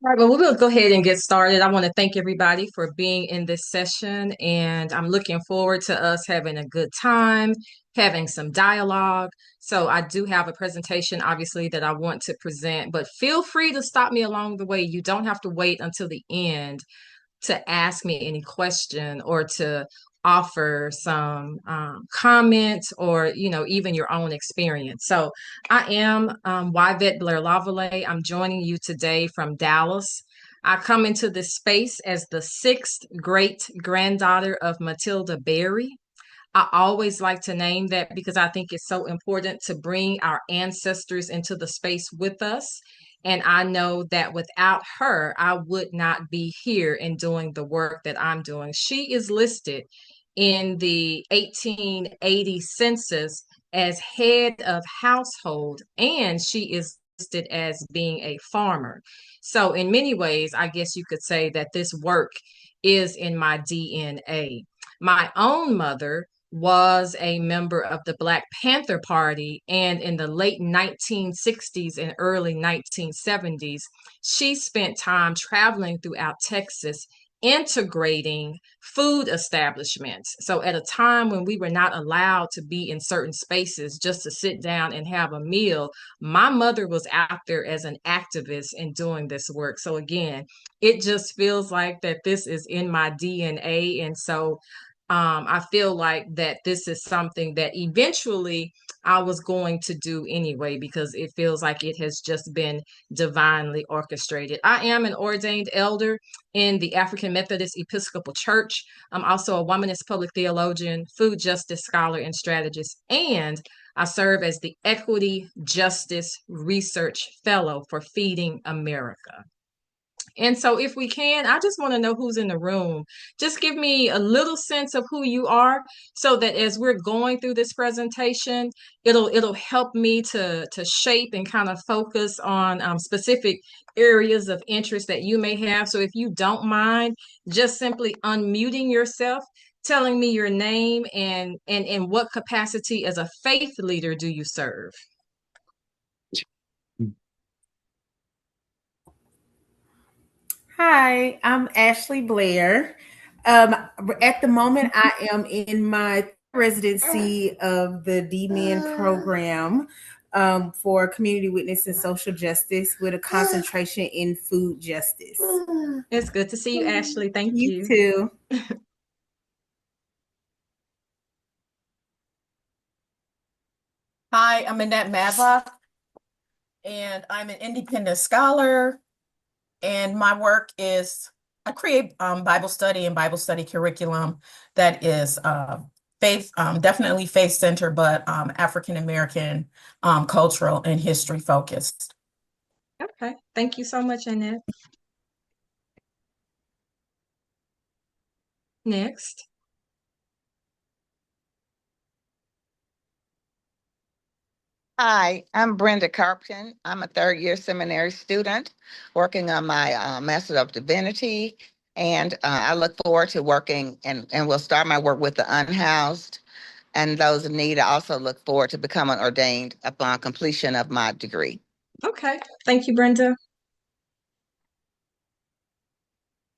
All right, well, we're going to go ahead and get started. I want to thank everybody for being in this session, and I'm looking forward to us having a good time, having some dialogue. So, I do have a presentation, obviously, that I want to present, but feel free to stop me along the way. You don't have to wait until the end to ask me any question or to offer some comments or even your own experience. So I am Yvette Blair-Lavallais. I'm joining you today from Dallas. I come into this space as the sixth great granddaughter of Matilda Berry. I always like to name that because I think it's so important to bring our ancestors into the space with us. And I know that without her, I would not be here and doing the work that I'm doing. She is listed in the 1880 census as head of household, and she is listed as being a farmer. So, in many ways, I guess you could say that this work is in my DNA. My own mother was a member of the Black Panther Party, and in the late 1960s and early 1970s, she spent time traveling throughout Texas integrating food establishments. So at a time when we were not allowed to be in certain spaces just to sit down and have a meal, my mother was out there as an activist in doing this work. So again, it just feels like that this is in my DNA. And so I feel like that this is something that eventually I was going to do anyway, because it feels like it has just been divinely orchestrated. I am an ordained elder in the African Methodist Episcopal Church. I'm also a womanist public theologian, food justice scholar, and strategist, and I serve as the Equity Justice Research Fellow for Feeding America. And so, if we can, I just want to know who's in the room. Just give me a little sense of who you are, so that as we're going through this presentation, it'll help me to shape and kind of focus on specific areas of interest that you may have. So, if you don't mind, just simply unmuting yourself, telling me your name and in what capacity as a faith leader do you serve? Hi, I'm Ashley Blair. At the moment, I am in my residency of the D-Men program for community witness and social justice with a concentration in food justice. It's good to see you, Ashley. Thank You you. too. Hi, I'm Annette Madlock, and I'm an independent scholar. And my work is I create Bible study and Bible study curriculum that is faith, definitely faith centered, but African American cultural and history focused. Okay. Thank you so much, Annette. Next. Hi, I'm Brenda Carpton. I'm a third year seminary student working on my Master of Divinity. And I look forward to working and will start my work with the unhoused and those in need. I also look forward to becoming ordained upon completion of my degree. Okay. Thank you, Brenda.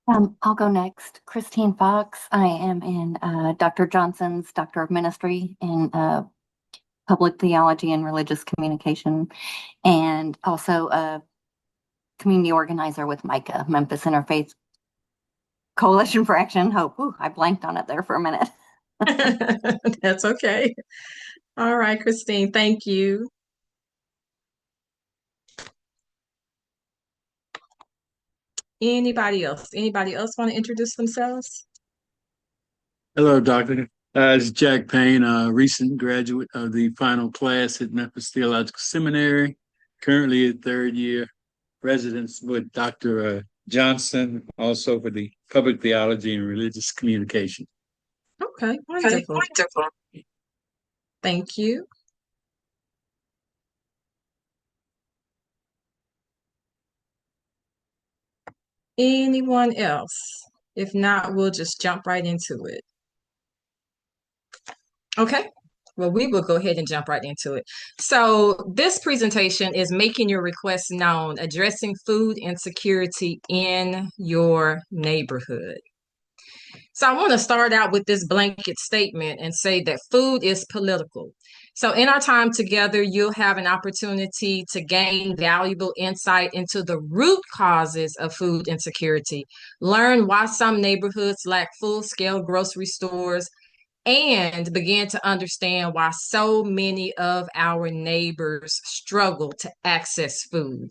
I'll go next. Christine Fox. I am in Dr. Johnson's Doctor of Ministry in Public Theology and Religious Communication, and also a community organizer with Micah, Memphis Interfaith Coalition for Action and Hope. Ooh, I blanked on it there for a minute. That's okay. All right, Christine, thank you. Anybody else? Anybody else want to introduce themselves? Hello, Doctor. It's Jack Payne, a recent graduate of the final class at Memphis Theological Seminary, currently a third year residence with Dr. Johnson, also for the public theology and religious communication. Okay, wonderful. Thank you. Anyone else? If not, we'll just jump right into it. Okay. Well, we will go ahead and jump right into it. So, this presentation is making your requests known, addressing food insecurity in your neighborhood. So, I want to start out with this blanket statement and say that food is political. So, in our time together, you'll have an opportunity to gain valuable insight into the root causes of food insecurity, learn why some neighborhoods lack full scale grocery stores, and begin to understand why so many of our neighbors struggle to access food.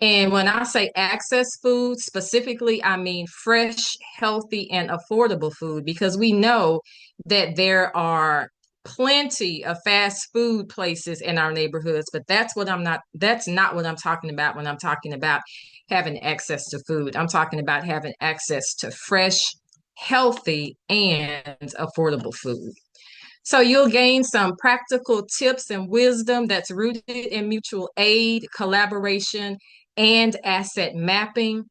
And when I say access food, specifically, I mean fresh, healthy, and affordable food, because we know that there are plenty of fast food places in our neighborhoods, but that's not what I'm talking about when I'm talking about having access to food. I'm talking about having access to fresh, healthy, and affordable food. So you'll gain some practical tips and wisdom that's rooted in mutual aid, collaboration, and asset mapping.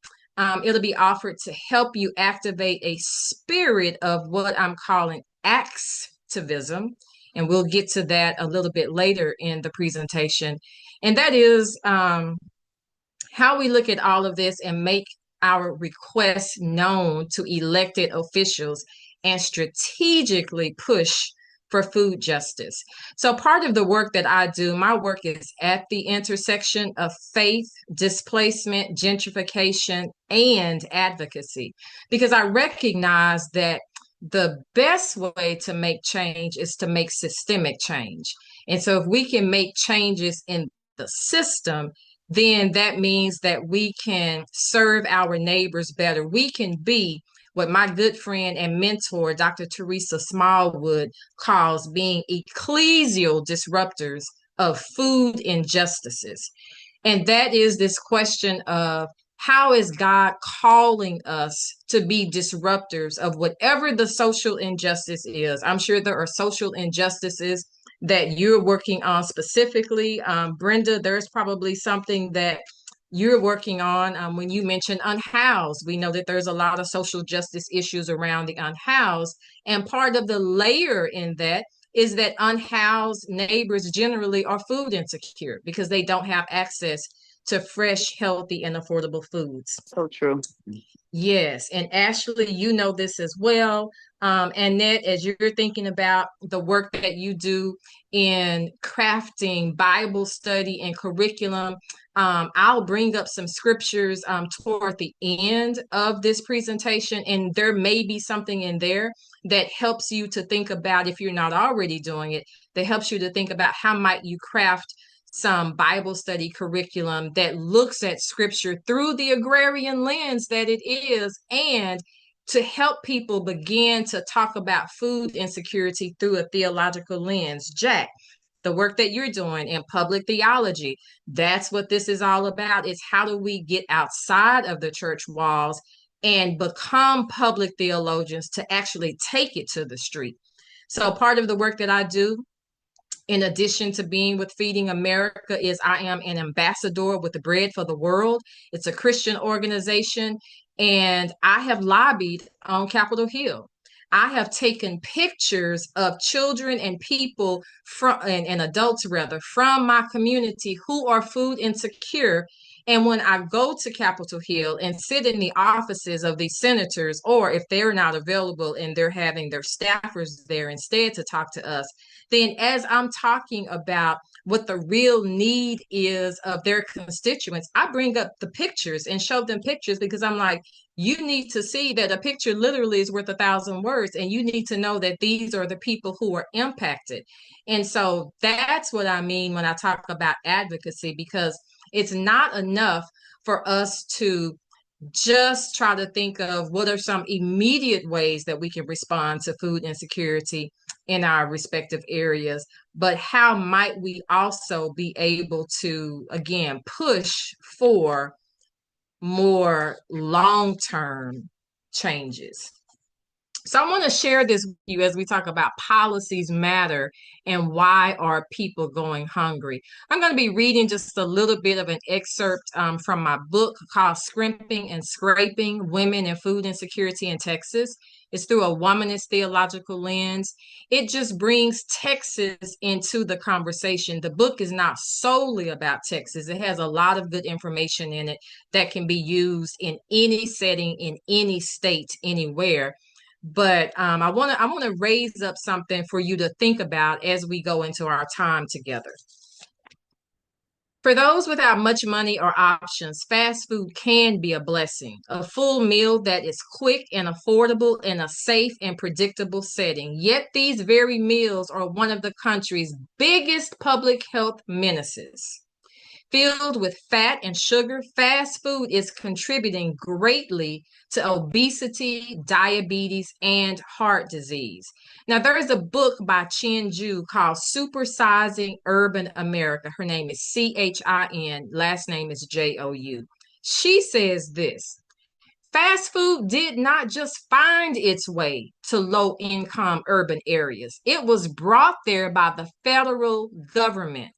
It'll be offered to help you activate a spirit of what I'm calling acts-tivism. And we'll get to that a little bit later in the presentation. And that is how we look at all of this and make our requests known to elected officials and strategically push for food justice. So part of the work that I do, my work is at the intersection of faith, displacement, gentrification, and advocacy, because I recognize that the best way to make change is to make systemic change. And so if we can make changes in the system, then that means that we can serve our neighbors better. We can be what my good friend and mentor, Dr. Teresa Smallwood, calls being ecclesial disruptors of food injustices. And that is this question of how is God calling us to be disruptors of whatever the social injustice is? I'm sure there are social injustices that you're working on specifically. Brenda, there's probably something that you're working on. When you mentioned unhoused, we know that there's a lot of social justice issues around the unhoused. And part of the layer in that is that unhoused neighbors generally are food insecure because they don't have access to fresh, healthy, and affordable foods. So true. Yes, and Ashley, you know this as well. Annette, as you're thinking about the work that you do in crafting Bible study and curriculum, I'll bring up some scriptures toward the end of this presentation, and there may be something in there that helps you to think about, if you're not already doing it, that helps you to think about how might you craft some Bible study curriculum that looks at scripture through the agrarian lens that it is, and to help people begin to talk about food insecurity through a theological lens. Jack, the work that you're doing in public theology, that's what this is all about. Is how do we get outside of the church walls and become public theologians to actually take it to the street. So part of the work that I do, in addition to being with Feeding America, is I am an ambassador with the Bread for the World. It's a Christian organization, and I have lobbied on Capitol Hill. I have taken pictures of children and people and adults rather from my community who are food insecure. And when I go to Capitol Hill and sit in the offices of these senators, or if they're not available and they're having their staffers there instead to talk to us, then as I'm talking about what the real need is of their constituents, I bring up the pictures and show them pictures, because I'm like, you need to see that a picture literally is worth 1,000 words, and you need to know that these are the people who are impacted. And so that's what I mean when I talk about advocacy, because it's not enough for us to just try to think of what are some immediate ways that we can respond to food insecurity in our respective areas, but how might we also be able to, again, push for more long-term changes. So I want to share this with you as we talk about policies matter and why are people going hungry. I'm going to be reading just a little bit of an excerpt from my book called Scrimping and Scraping: Women and Food Insecurity in Texas. It's through a womanist theological lens. It just brings Texas into the conversation. The book is not solely about Texas. It has a lot of good information in it that can be used in any setting, in any state, anywhere. But I want to raise up something for you to think about as we go into our time together. For those without much money or options, fast food can be a blessing, a full meal that is quick and affordable in a safe and predictable setting. Yet these very meals are one of the country's biggest public health menaces. Filled with fat and sugar, fast food is contributing greatly to obesity, diabetes, and heart disease. Now, there is a book by Chin Ju called Supersizing Urban America. Her name is Chin, last name is Jou. She says this: fast food did not just find its way to low-income urban areas. It was brought there by the federal government.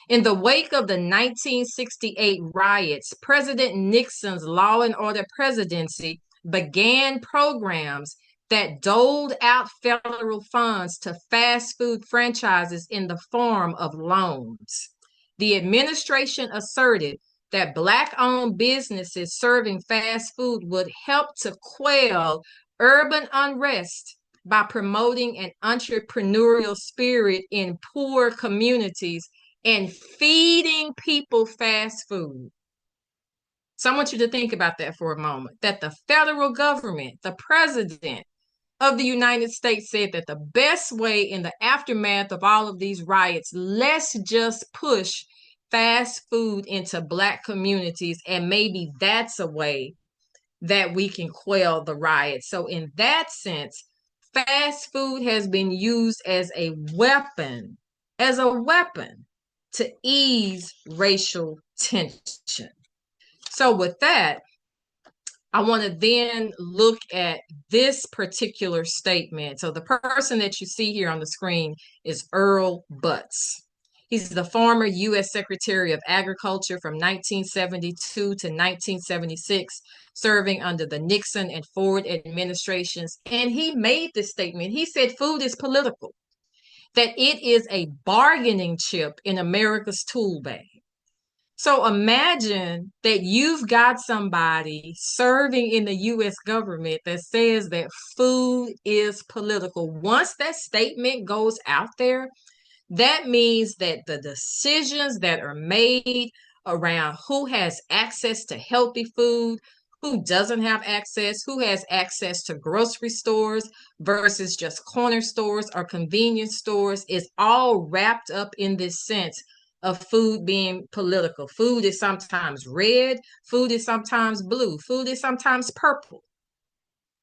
In the wake of the 1968 riots, President Nixon's law and order presidency began programs that doled out federal funds to fast food franchises in the form of loans. The administration asserted that Black-owned businesses serving fast food would help to quell urban unrest by promoting an entrepreneurial spirit in poor communities and feeding people fast food. So I want you to think about that for a moment, that the federal government, the president of the United States, said that the best way in the aftermath of all of these riots, let's just push fast food into Black communities, and maybe that's a way that we can quell the riots. So in that sense, fast food has been used as a weapon to ease racial tension. So with that, I want to then look at this particular statement. So the person that you see here on the screen is Earl Butz. He's the former U.S. Secretary of Agriculture from 1972 to 1976, serving under the Nixon and Ford administrations. And he made this statement. He said food is political, that it is a bargaining chip in America's tool bag. So imagine that you've got somebody serving in the U.S. government that says that food is political. Once that statement goes out there, that means that the decisions that are made around who has access to healthy food, who doesn't have access, who has access to grocery stores versus just corner stores or convenience stores, is all wrapped up in this sense of food being political. Food is sometimes red, food is sometimes blue, food is sometimes purple.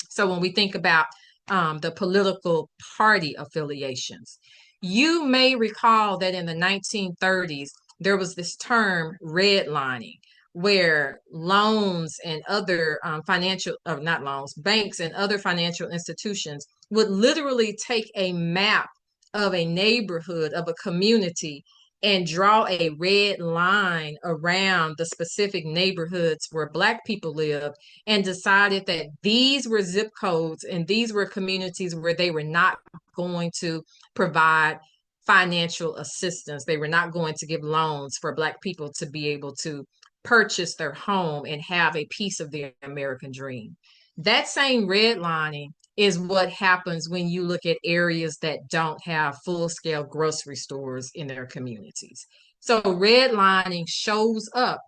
So when we think about the political party affiliations, you may recall that in the 1930s, there was this term redlining, where loans and other not loans, banks and other financial institutions would literally take a map of a neighborhood, of a community, and draw a red line around the specific neighborhoods where Black people live, and decided that these were zip codes and these were communities where they were not going to provide financial assistance. They were not going to give loans for Black people to be able to purchase their home and have a piece of the American dream. That same redlining is what happens when you look at areas that don't have full-scale grocery stores in their communities. So redlining shows up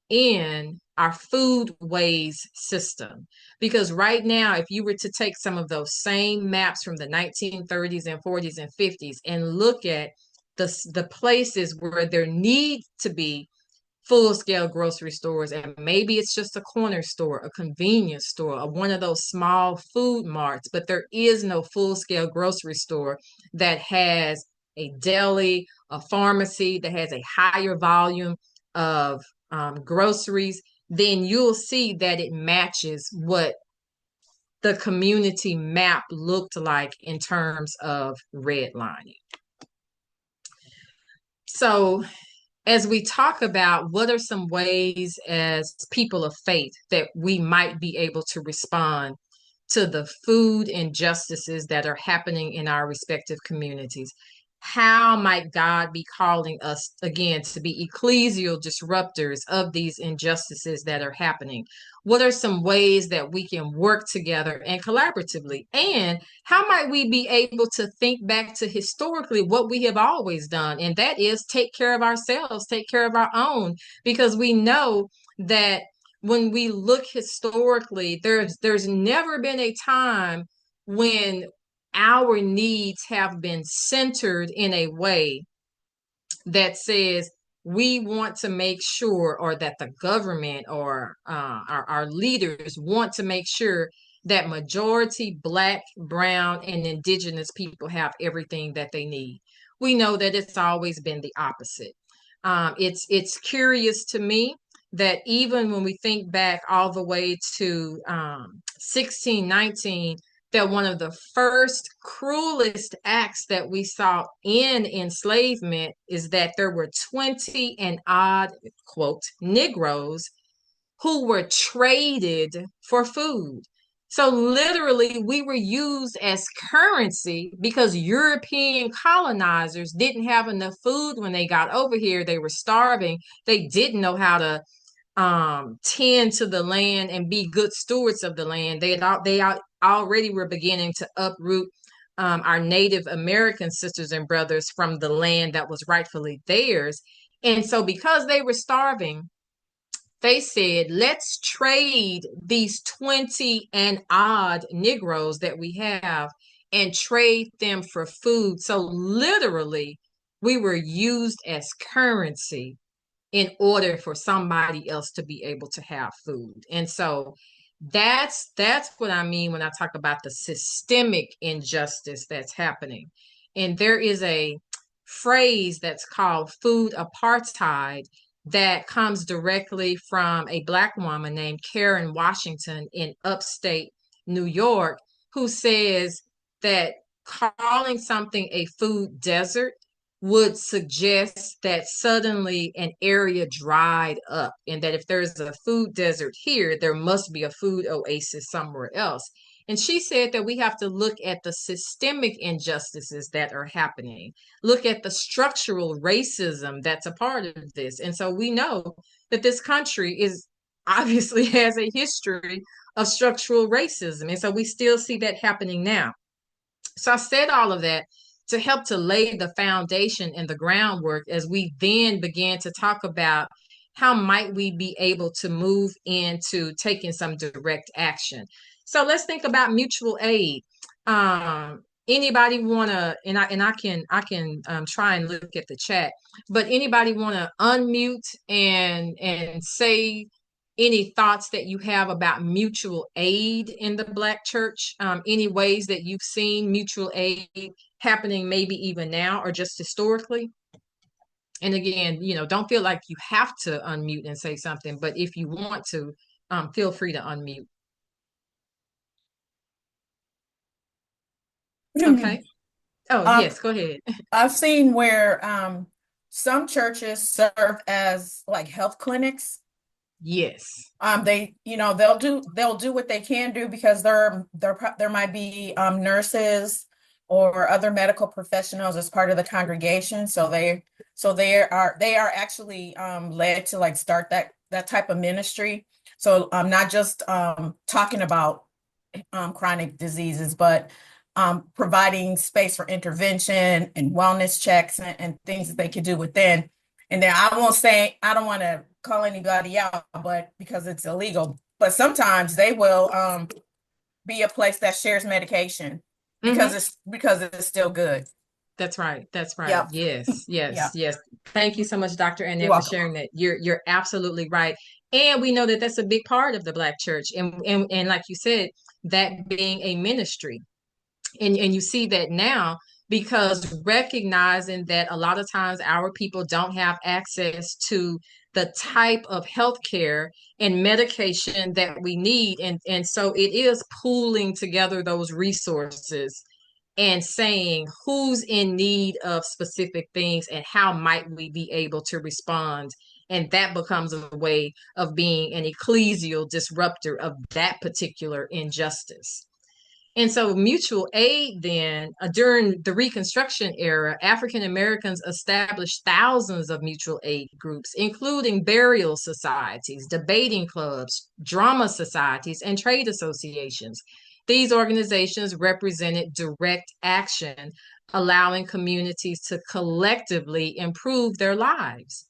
in our foodways system, because right now, if you were to take some of those same maps from the 1930s and 40s and 50s and look at the places where there need to be full-scale grocery stores, and maybe it's just a corner store, a convenience store, or one of those small food marts, but there is no full-scale grocery store that has a deli, a pharmacy, that has a higher volume of groceries, then you'll see that it matches what the community map looked like in terms of redlining. So as we talk about what are some ways as people of faith that we might be able to respond to the food injustices that are happening in our respective communities, how might God be calling us again to be ecclesial disruptors of these injustices that are happening? What are some ways that we can work together and collaboratively? And how might we be able to think back to historically what we have always done? And that is take care of ourselves, take care of our own, because we know that when we look historically, there's never been a time when our needs have been centered in a way that says we want to make sure, or that the government or our leaders want to make sure that majority Black, brown, and indigenous people have everything that they need. We know that it's always been the opposite. It's curious to me that even when we think back all the way to 1619, that one of the first cruelest acts that we saw in enslavement is that there were 20 and odd, quote, Negroes who were traded for food. So literally, we were used as currency because European colonizers didn't have enough food when they got over here. They were starving. They didn't know how to tend to the land and be good stewards of the land. They already were beginning to uproot our Native American sisters and brothers from the land that was rightfully theirs. And so because they were starving, they said, let's trade these 20 and odd Negroes that we have and trade them for food. So literally, we were used as currency in order for somebody else to be able to have food. And so that's what I mean when I talk about the systemic injustice that's happening. And there is a phrase that's called food apartheid that comes directly from a Black woman named Karen Washington in upstate New York, who says that calling something a food desert would suggest that suddenly an area dried up, and that if there's a food desert here, there must be a food oasis somewhere else. And she said that we have to look at the systemic injustices that are happening, look at the structural racism that's a part of this. And so we know that this country is obviously has a history of structural racism. And so we still see that happening now. So I said all of that to help to lay the foundation and the groundwork as we then began to talk about how might we be able to move into taking some direct action. So let's think about mutual aid. Anybody want to, and I can try and look at the chat, but anybody want to unmute and say any thoughts that you have about mutual aid in the Black church? Any ways that you've seen mutual aid happening, maybe even now or just historically? And again, don't feel like you have to unmute and say something, but if you want to, feel free to unmute. Okay. Oh, yes, go ahead. I've seen where some churches serve as like health clinics. Yes. They'll do what they can do because there might be nurses or other medical professionals as part of the congregation. So they are actually led to like start that type of ministry. So not just talking about chronic diseases, but providing space for intervention and wellness checks and things that they could do within. And then I don't want to call anybody out, but because it's illegal, but sometimes they will be a place that shares medication because it's still good. That's right. That's right. Yep. Yes. Thank you so much, Dr. Annette, for sharing that. You're absolutely right. And we know that that's a big part of the Black church. And like you said, that being a ministry. And you see that now because recognizing that a lot of times our people don't have access to the type of healthcare and medication that we need. And so it is pooling together those resources and saying who's in need of specific things and how might we be able to respond. And that becomes a way of being an ecclesial disruptor of that particular injustice. And so mutual aid then, during the Reconstruction era, African Americans established thousands of mutual aid groups, including burial societies, debating clubs, drama societies, and trade associations. These organizations represented direct action, allowing communities to collectively improve their lives.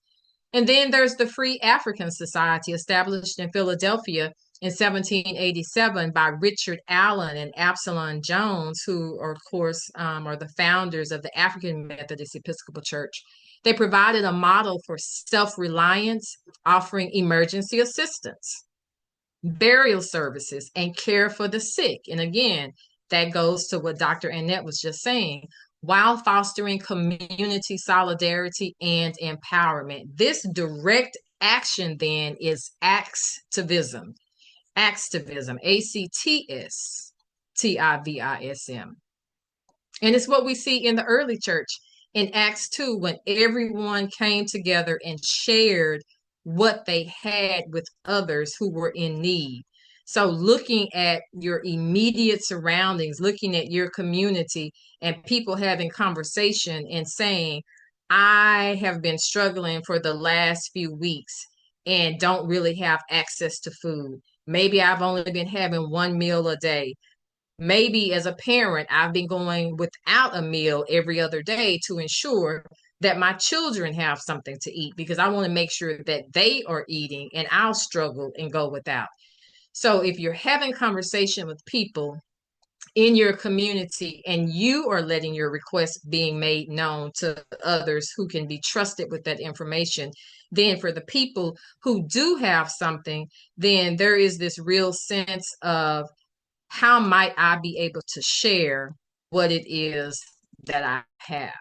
And then there's the Free African Society, established in Philadelphia in 1787 by Richard Allen and Absalom Jones, who are, of course, are the founders of the African Methodist Episcopal Church. They provided a model for self-reliance, offering emergency assistance, burial services, and care for the sick. And again, that goes to what Dr. Annette was just saying, while fostering community solidarity and empowerment. This direct action then is acts-tivism. Acts-tivism, acts-tivism. And it's what we see in the early church in Acts 2, when everyone came together and shared what they had with others who were in need. So looking at your immediate surroundings, looking at your community, and people having conversation and saying, I have been struggling for the last few weeks and don't really have access to food. Maybe I've only been having one meal a day. Maybe as a parent, I've been going without a meal every other day to ensure that my children have something to eat, because I want to make sure that they are eating and I'll struggle and go without. So if you're having conversation with people in your community and you are letting your requests being made known to others who can be trusted with that information, then for the people who do have something, then there is this real sense of, how might I be able to share what it is that I have?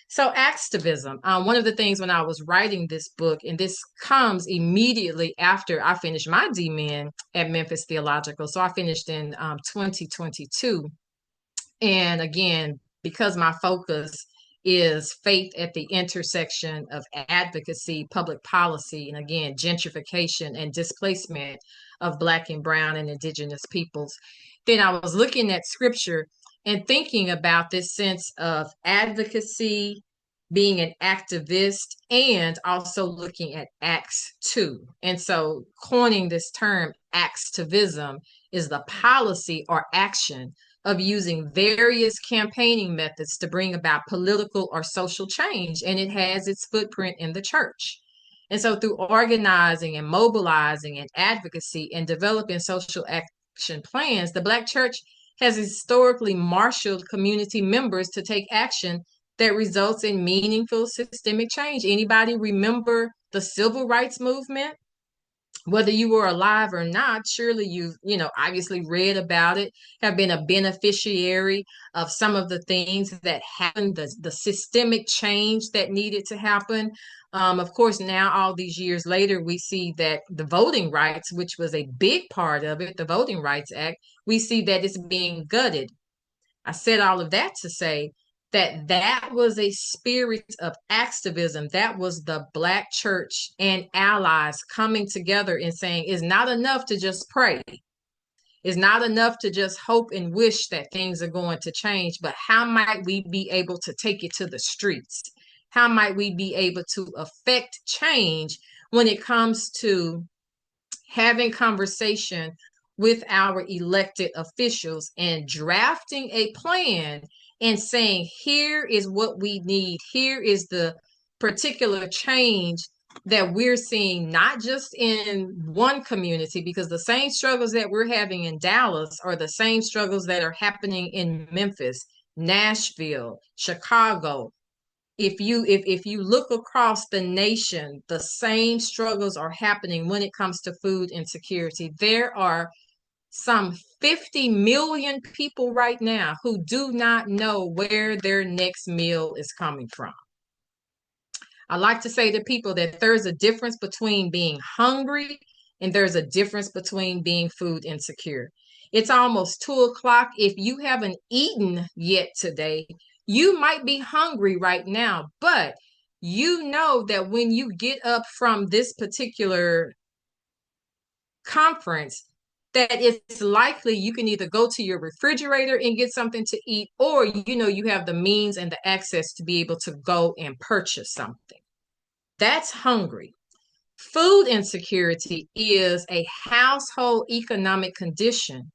So activism, one of the things when I was writing this book, and this comes immediately after I finished my DMin at Memphis Theological. So I finished in 2022. And again, because my focus is faith at the intersection of advocacy, public policy, and again, gentrification and displacement of Black and Brown and Indigenous peoples, then I was looking at scripture and thinking about this sense of advocacy, being an activist, and also looking at Acts 2. And so coining this term, acts-tivism, is the policy or action of using various campaigning methods to bring about political or social change, and it has its footprint in the church. And so through organizing and mobilizing and advocacy and developing social action plans, the Black church has historically marshaled community members to take action that results in meaningful systemic change. Anybody remember the civil rights movement? Whether you were alive or not, surely you've, obviously read about it, have been a beneficiary of some of the things that happened, the systemic change that needed to happen. Of course, now all these years later, we see that the voting rights, which was a big part of it, the Voting Rights Act, we see that it's being gutted. I said all of that to say that was a spirit of activism. That was the Black church and allies coming together and saying, it's not enough to just pray. It's not enough to just hope and wish that things are going to change, but how might we be able to take it to the streets? How might we be able to affect change when it comes to having conversation with our elected officials and drafting a plan and saying, here is what we need. Here is the particular change that we're seeing, not just in one community, because the same struggles that we're having in Dallas are the same struggles that are happening in Memphis, Nashville, Chicago. If you look across the nation, the same struggles are happening when it comes to food insecurity. There are some 50 million people right now who do not know where their next meal is coming from. I like to say to people that there's a difference between being hungry and there's a difference between being food insecure. It's almost 2 o'clock. If you haven't eaten yet today, you might be hungry right now, but you know that when you get up from this particular conference, that it's likely you can either go to your refrigerator and get something to eat, or you have the means and the access to be able to go and purchase something. That's hungry. Food insecurity is a household economic condition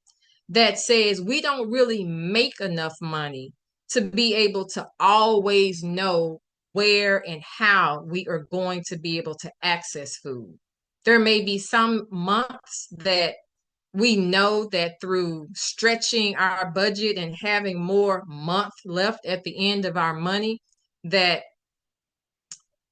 that says we don't really make enough money to be able to always know where and how we are going to be able to access food. There may be some months that we know that through stretching our budget and having more month left at the end of our money, that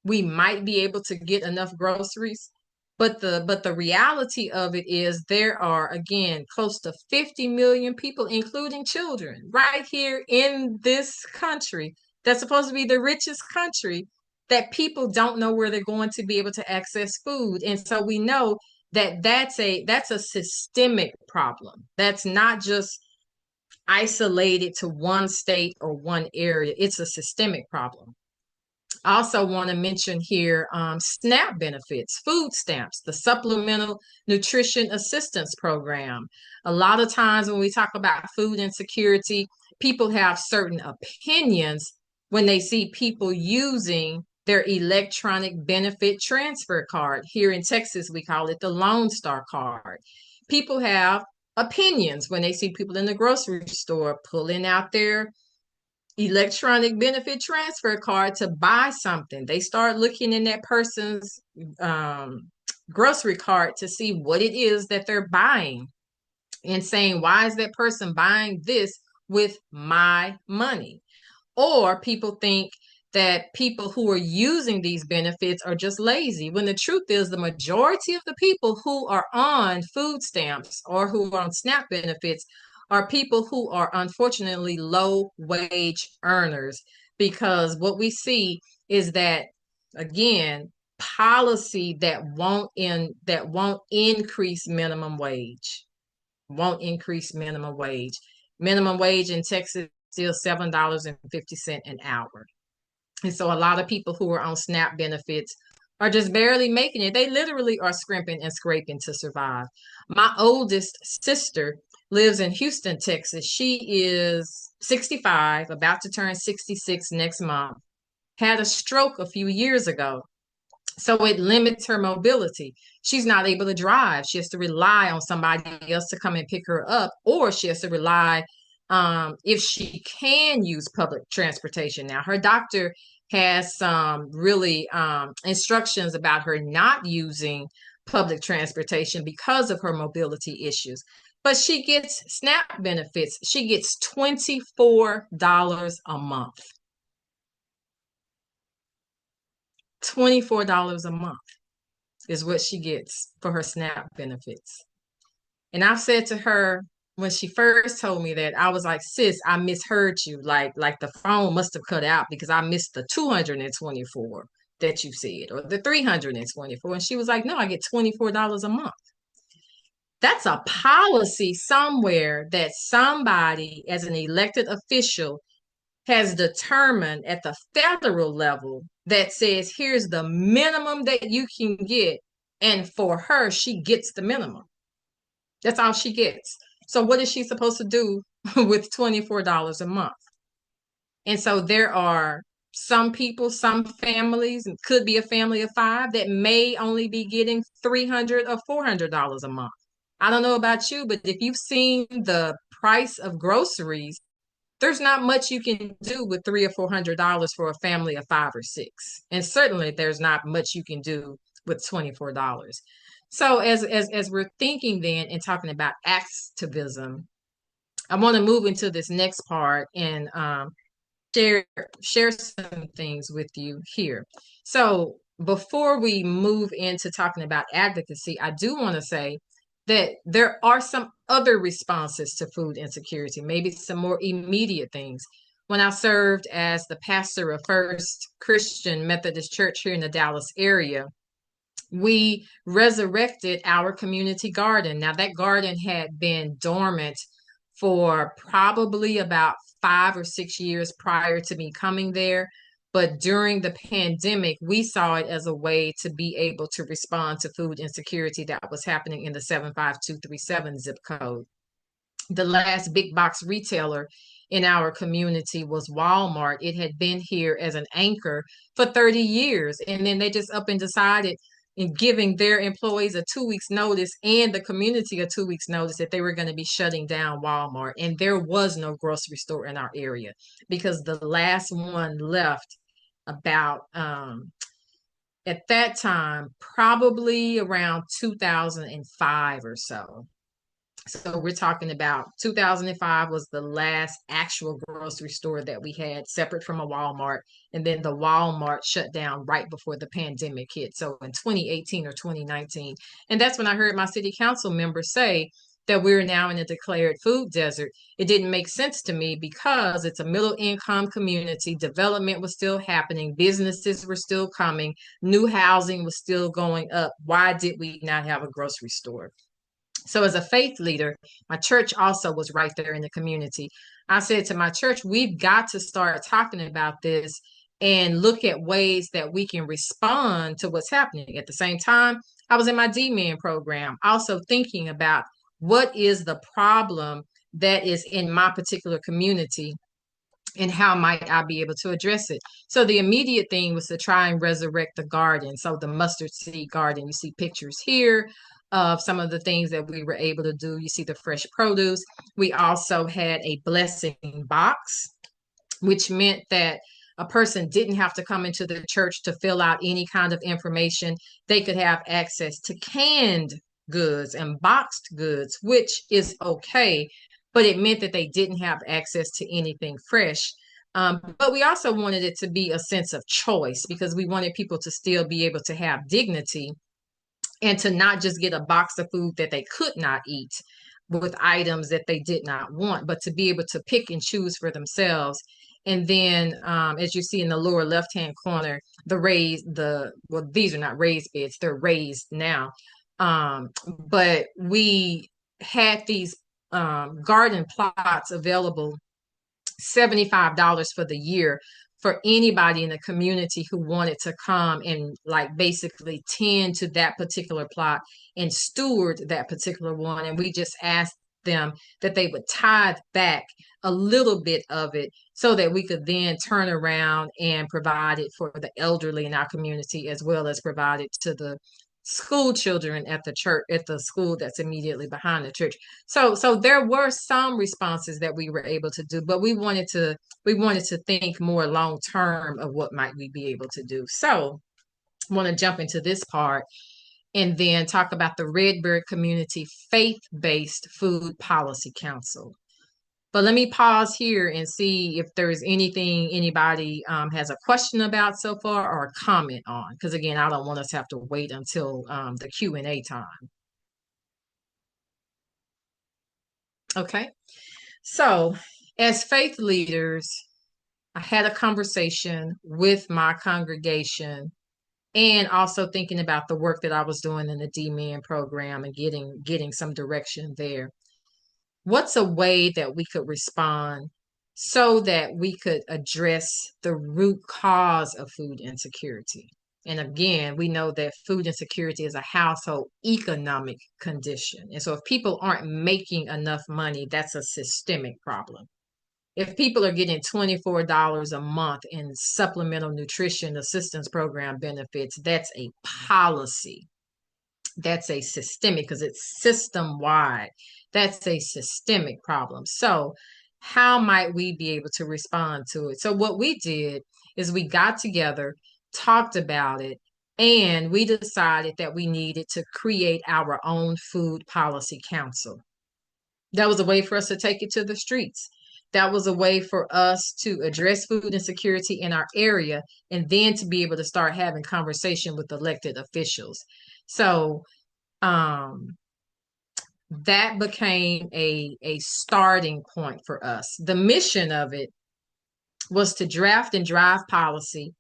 we might be able to get enough groceries. But the reality of it is there are, again, close to 50 million people, including children, right here in this country that's supposed to be the richest country, that people don't know where they're going to be able to access food. And so we know that that's a systemic problem. That's not just isolated to one state or one area. It's a systemic problem. I also want to mention here SNAP benefits, food stamps, the Supplemental Nutrition Assistance Program. A lot of times when we talk about food insecurity, people have certain opinions when they see people using their electronic benefit transfer card. Here in Texas, we call it the Lone Star card. People have opinions when they see people in the grocery store pulling out their electronic benefit transfer card to buy something. They start looking in that person's grocery cart to see what it is that they're buying and saying, why is that person buying this with my money? Or people think that people who are using these benefits are just lazy, when the truth is the majority of the people who are on food stamps or who are on SNAP benefits are people who are unfortunately low wage earners, because what we see is that, again, policy that won't increase minimum wage. Minimum wage in Texas is still $7.50 an hour. And so a lot of people who are on SNAP benefits are just barely making it. They literally are scrimping and scraping to survive. My oldest sister lives in Houston, Texas. She is 65, about to turn 66 next month. Had a stroke a few years ago. So it limits her mobility. She's not able to drive. She has to rely on somebody else to come and pick her up, or she has to rely, if she can use public transportation. Now, her doctor has some really instructions about her not using public transportation because of her mobility issues. But she gets SNAP benefits. She gets $24 a month. $24 a month is what she gets for her SNAP benefits. And I've said to her, when she first told me that, I was like, sis, I misheard you. Like the phone must have cut out, because I missed the 224 that you said, or the 324. And she was like, no, I get $24 a month. That's a policy somewhere that somebody as an elected official has determined at the federal level that says, here's the minimum that you can get. And for her, she gets the minimum. That's all she gets. So what is she supposed to do with $24 a month? And so there are some people, some families, it could be a family of 5, that may only be getting $300 or $400 a month. I don't know about you, but if you've seen the price of groceries, there's not much you can do with $300 or $400 for a family of 5 or 6. And certainly there's not much you can do with $24. So as we're thinking then and talking about activism, I want to move into this next part and share some things with you here. So before we move into talking about advocacy, I do want to say that there are some other responses to food insecurity, maybe some more immediate things. when I served as the pastor of First Christian Methodist Church here in the Dallas area, we resurrected our community garden. Now, that garden had been dormant for probably about 5 or 6 years prior to me coming there. But during the pandemic, we saw it as a way to be able to respond to food insecurity that was happening in the 75237 zip code. The last big box retailer in our community was Walmart. It had been here as an anchor for 30 years. And then they just up and decided in giving their employees a 2 weeks notice and the community a 2 weeks notice that they were going to be shutting down Walmart. And there was no grocery store in our area because the last one left about at that time, probably around 2005 or so. So we're talking about 2005 was the last actual grocery store that we had separate from a Walmart. And then the Walmart shut down right before the pandemic hit. So in 2018 or 2019. And that's when I heard my city council members say that we're now in a declared food desert. It didn't make sense to me because it's a middle income community. Development was still happening. Businesses were still coming. New housing was still going up. Why did we not have a grocery store? So as a faith leader, my church also was right there in the community. I said to my church, we've got to start talking about this and look at ways that we can respond to what's happening. At the same time, I was in my D-Man program, also thinking about what is the problem that is in my particular community and how might I be able to address it? So the immediate thing was to try and resurrect the garden. So the mustard seed garden, you see pictures here of some of the things that we were able to do. You see the fresh produce. We also had a blessing box, which meant that a person didn't have to come into the church to fill out any kind of information. They could have access to canned goods and boxed goods, which is okay, but it meant that they didn't have access to anything fresh. But we also wanted it to be a sense of choice because we wanted people to still be able to have dignity and to not just get a box of food that they could not eat with items that they did not want, but to be able to pick and choose for themselves. And then, as you see in the lower left-hand corner, well, these are not raised beds, they're raised now. But we had these garden plots available $75 for the year for anybody in the community who wanted to come and like basically tend to that particular plot and steward that particular one. And we just asked them that they would tithe back a little bit of it so that we could then turn around and provide it for the elderly in our community as well as provide it to the school children at the church, at the school that's immediately behind the church. So there were some responses that we were able to do, but we wanted to think more long term of what might we be able to do. So I want to jump into this part and then talk about the Redbird Community Faith-Based Food Policy Council. But let me pause here and see if there's anything anybody has a question about so far or a comment on, because again, I don't want us to have to wait until the Q&A time. Okay, so as faith leaders, I had a conversation with my congregation and also thinking about the work that I was doing in the D-Man program and getting some direction there. What's a way that we could respond so that we could address the root cause of food insecurity? And again, we know that food insecurity is a household economic condition. And so if people aren't making enough money, that's a systemic problem. If people are getting $24 a month in supplemental nutrition assistance program benefits, that's a policy. That's a systemic because it's system wide. That's a systemic problem. So how might we be able to respond to it? So what we did is we got together, talked about it, and we decided that we needed to create our own food policy council. That was a way for us to take it to the streets. That was a way for us to address food insecurity in our area and then to be able to start having conversation with elected officials. So that became a starting point for us. The mission of it was to draft and drive policy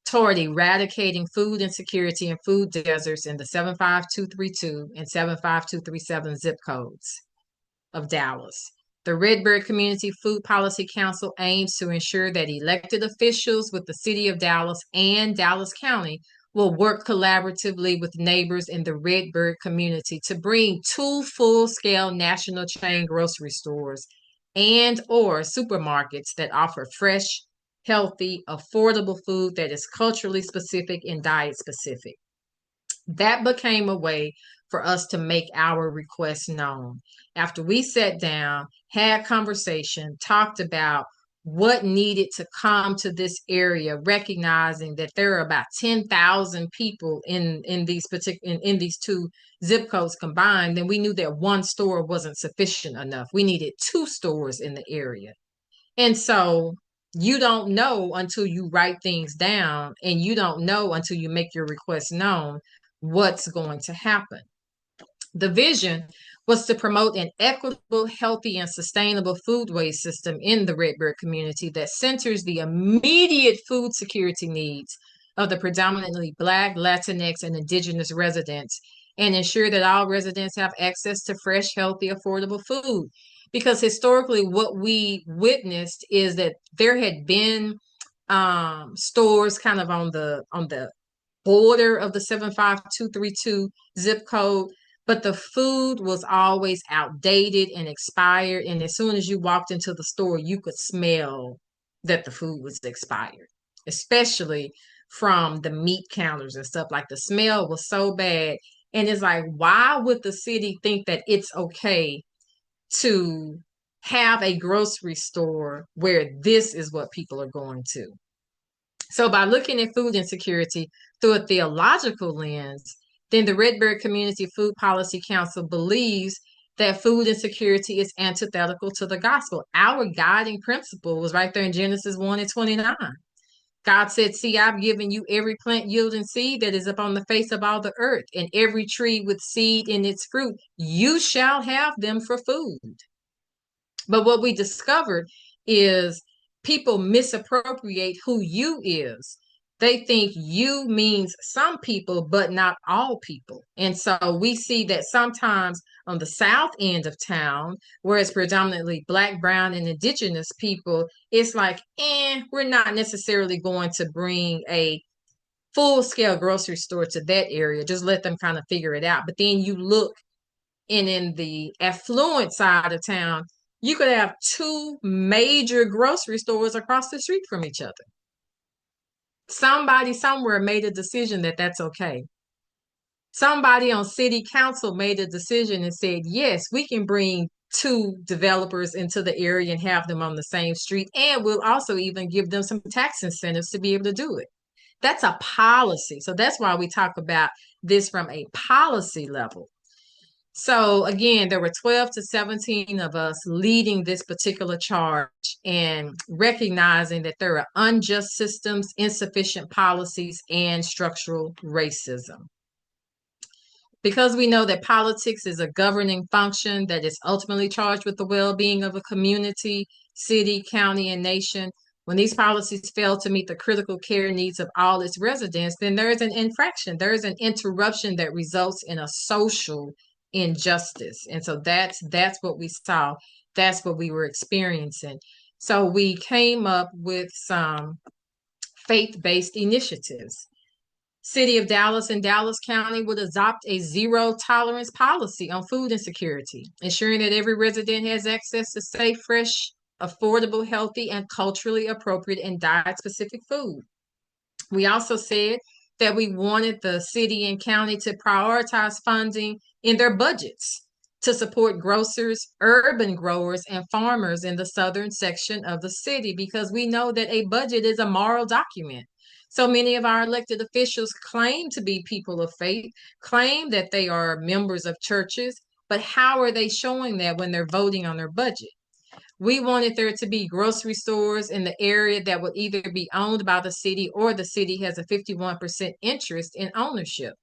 toward eradicating food insecurity and food deserts in the 75232 and 75237 zip codes of Dallas. The Redbird Community Food Policy Council aims to ensure that elected officials with the City of Dallas and Dallas County will work collaboratively with neighbors in the Redbird community to bring 2 full-scale national chain grocery stores and or supermarkets that offer fresh, healthy, affordable food that is culturally specific and diet specific. That became a way for us to make our requests known. After we sat down, had conversation, talked about what needed to come to this area, recognizing that there are about 10,000 people in these in these 2 zip codes combined, then we knew that 1 store wasn't sufficient enough. We needed 2 stores in the area. And so you don't know until you write things down, and you don't know until you make your request known what's going to happen. The vision was to promote an equitable, healthy, and sustainable foodway system in the Redbird community that centers the immediate food security needs of the predominantly Black, Latinx, and Indigenous residents, and ensure that all residents have access to fresh, healthy, affordable food. Because historically, what we witnessed is that there had been stores kind of on the border of the 75232 zip code, but the food was always outdated and expired. And as soon as you walked into the store, you could smell that the food was expired, especially from the meat counters and stuff. Like, the smell was so bad. And it's like, why would the city think that it's okay to have a grocery store where this is what people are going to? So by looking at food insecurity through a theological lens, then the Redbird Community Food Policy Council believes that food insecurity is antithetical to the gospel. Our guiding principle was right there in Genesis 1:29. God said, "See, I've given you every plant yielding seed that is upon the face of all the earth, and every tree with seed in its fruit. You shall have them for food." But what we discovered is people misappropriate who you is. They think you means some people, but not all people. And so we see that sometimes on the south end of town, where it's predominantly Black, brown, and Indigenous people, it's like, we're not necessarily going to bring a full-scale grocery store to that area. Just let them kind of figure it out. But then you look, and in the affluent side of town, you could have 2 major grocery stores across the street from each other. Somebody somewhere made a decision that that's okay. Somebody on city council made a decision and said, yes, we can bring 2 developers into the area and have them on the same street, and we'll also even give them some tax incentives to be able to do it. That's a policy. So that's why we talk about this from a policy level. So again, there were 12 to 17 of us leading this particular charge and recognizing that there are unjust systems, insufficient policies, and structural racism. Because we know that politics is a governing function that is ultimately charged with the well-being of a community, city, county, and nation, when these policies fail to meet the critical care needs of all its residents, then there is an infraction. There is an interruption that results in a social injustice. And so that's what we saw. That's what we were experiencing. So we came up with some faith-based initiatives. City of Dallas and Dallas County would adopt a zero tolerance policy on food insecurity, ensuring that every resident has access to safe, fresh, affordable, healthy, and culturally appropriate and diet-specific food. We also said that we wanted the city and county to prioritize funding in their budgets to support grocers, urban growers, and farmers in the southern section of the city, because we know that a budget is a moral document. So many of our elected officials claim to be people of faith, claim that they are members of churches, but how are they showing that when they're voting on their budget? We wanted there to be grocery stores in the area that would either be owned by the city or the city has a 51% interest in ownership.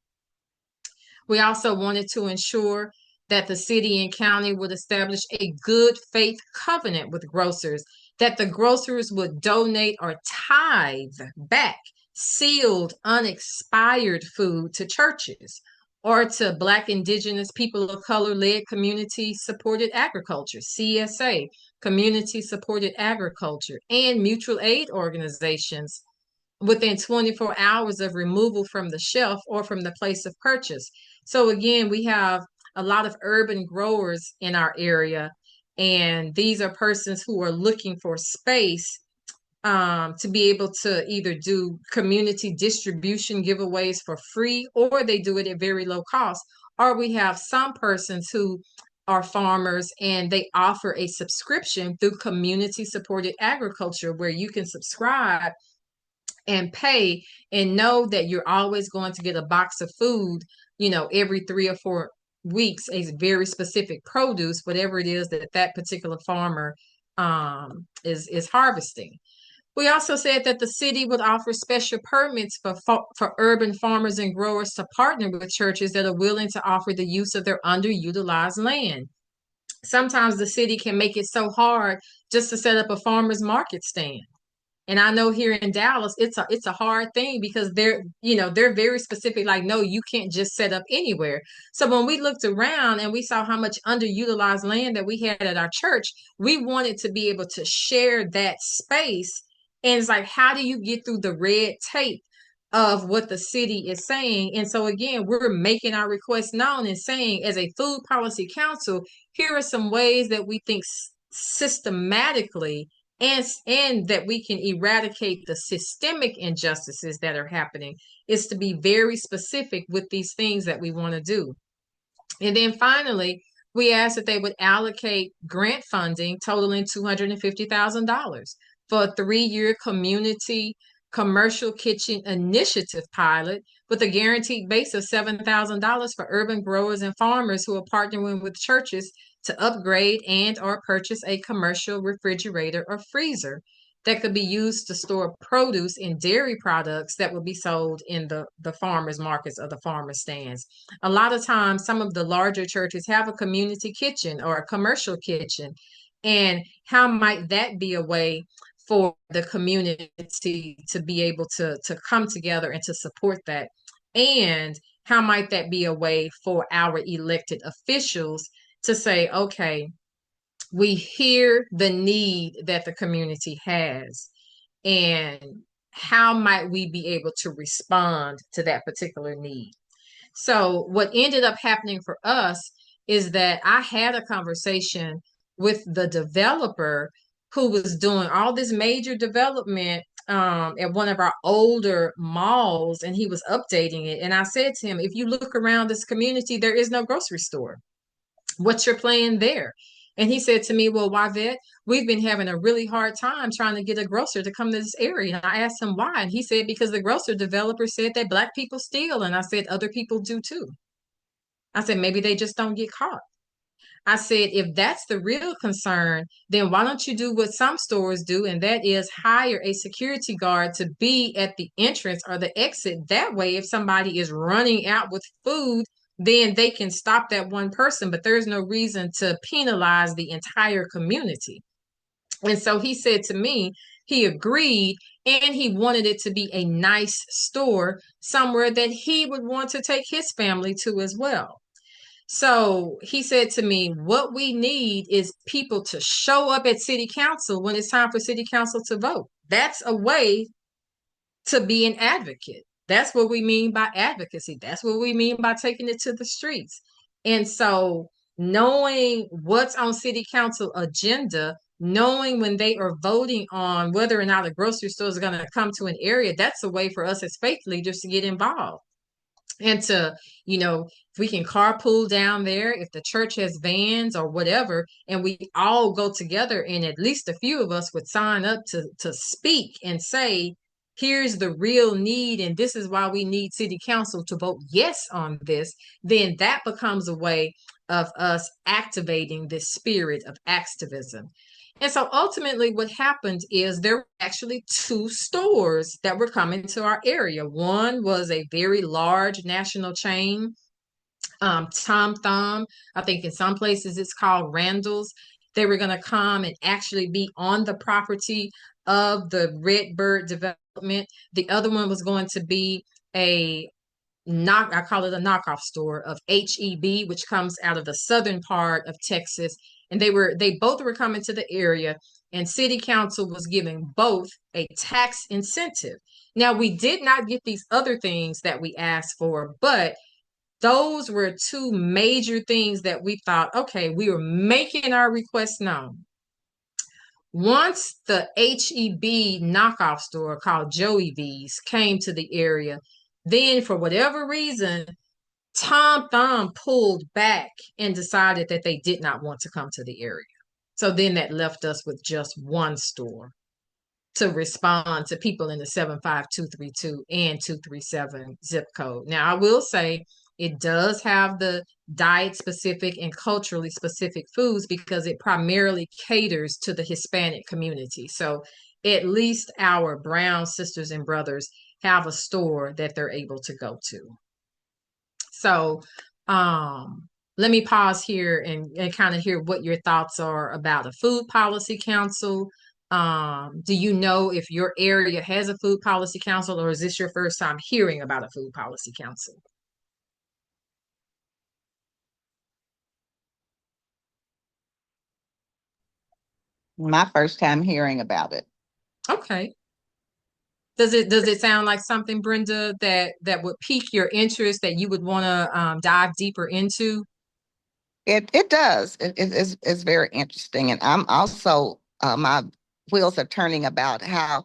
We also wanted to ensure that the city and county would establish a good faith covenant with grocers that the grocers would donate or tithe back sealed, unexpired food to churches or to Black, Indigenous, people of color-led community supported agriculture, CSA, community supported agriculture, and mutual aid organizations within 24 hours of removal from the shelf or from the place of purchase. So again, we have a lot of urban growers in our area, and these are persons who are looking for space to be able to either do community distribution giveaways for free, or they do it at very low cost. Or we have some persons who are farmers and they offer a subscription through community supported agriculture where you can subscribe and pay and know that you're always going to get a box of food, every 3 or 4 weeks, a very specific produce, whatever it is that that particular farmer is harvesting. We also said that the city would offer special permits for urban farmers and growers to partner with churches that are willing to offer the use of their underutilized land. Sometimes the city can make it so hard just to set up a farmer's market stand. And I know here in Dallas, it's a hard thing because they're very specific, like, no, you can't just set up anywhere. So when we looked around and we saw how much underutilized land that we had at our church, we wanted to be able to share that space. And it's like, how do you get through the red tape of what the city is saying? And so again, we're making our request known and saying, as a food policy council, here are some ways that we think systematically and that we can eradicate the systemic injustices that are happening, is to be very specific with these things that we want to do. And then finally, we asked that they would allocate grant funding totaling $250,000 for a 3-year community commercial kitchen initiative pilot with a guaranteed base of $7,000 for urban growers and farmers who are partnering with churches to upgrade and or purchase a commercial refrigerator or freezer that could be used to store produce and dairy products that would be sold in the farmers markets or the farmer stands. A lot of times, some of the larger churches have a community kitchen or a commercial kitchen. And how might that be a way for the community to be able to come together and to support that? And how might that be a way for our elected officials to say, okay, we hear the need that the community has, and how might we be able to respond to that particular need? So what ended up happening for us is that I had a conversation with the developer who was doing all this major development at one of our older malls, and he was updating it. And I said to him, if you look around this community, there is no grocery store. What's your plan there? And he said to me, well, Yvette, we've been having a really hard time trying to get a grocer to come to this area. And I asked him why. And he said, because the grocer developer said that Black people steal. And I said, other people do too. I said, maybe they just don't get caught. I said, if that's the real concern, then why don't you do what some stores do? And that is hire a security guard to be at the entrance or the exit. That way, if somebody is running out with food, then they can stop that one person, but there's no reason to penalize the entire community. And so he said to me, he agreed, and he wanted it to be a nice store, somewhere that he would want to take his family to as well. So he said to me, what we need is people to show up at city council when it's time for city council to vote. That's a way to be an advocate. That's what we mean by advocacy. That's what we mean by taking it to the streets. And so knowing what's on city council agenda, knowing when they are voting on whether or not a grocery store is going to come to an area, that's a way for us as faith leaders to get involved. And to, if we can carpool down there, if the church has vans or whatever, and we all go together, and at least a few of us would sign up to speak and say, here's the real need, and this is why we need city council to vote yes on this, then that becomes a way of us activating this spirit of activism. And so ultimately what happened is there were actually 2 stores that were coming to our area. One was a very large national chain, Tom Thumb. I think in some places it's called Randall's. They were going to come and actually be on the property of the Redbird development. The other one was going to be a I call it a knockoff store of HEB, which comes out of the southern part of Texas. And they both were coming to the area, and city council was giving both a tax incentive. Now, we did not get these other things that we asked for, but those were two major things that we thought, okay, we were making our request known. Once the HEB knockoff store called Joey V's came to the area, then for whatever reason, Tom Thumb pulled back and decided that they did not want to come to the area. So then that left us with just one store to respond to people in the 75232 and 237 zip code. Now, I will say it does have the diet specific and culturally specific foods because it primarily caters to the Hispanic community. So at least our brown sisters and brothers have a store that they're able to go to. So let me pause here and kind of hear what your thoughts are about a food policy council. Do you know if your area has a food policy council, or is this your first time hearing about a food policy council? My first time hearing about it. Okay. Does it sound like something, Brenda, that would pique your interest, that you would want to dive deeper into? It does. It's very interesting, and I'm also my wheels are turning about how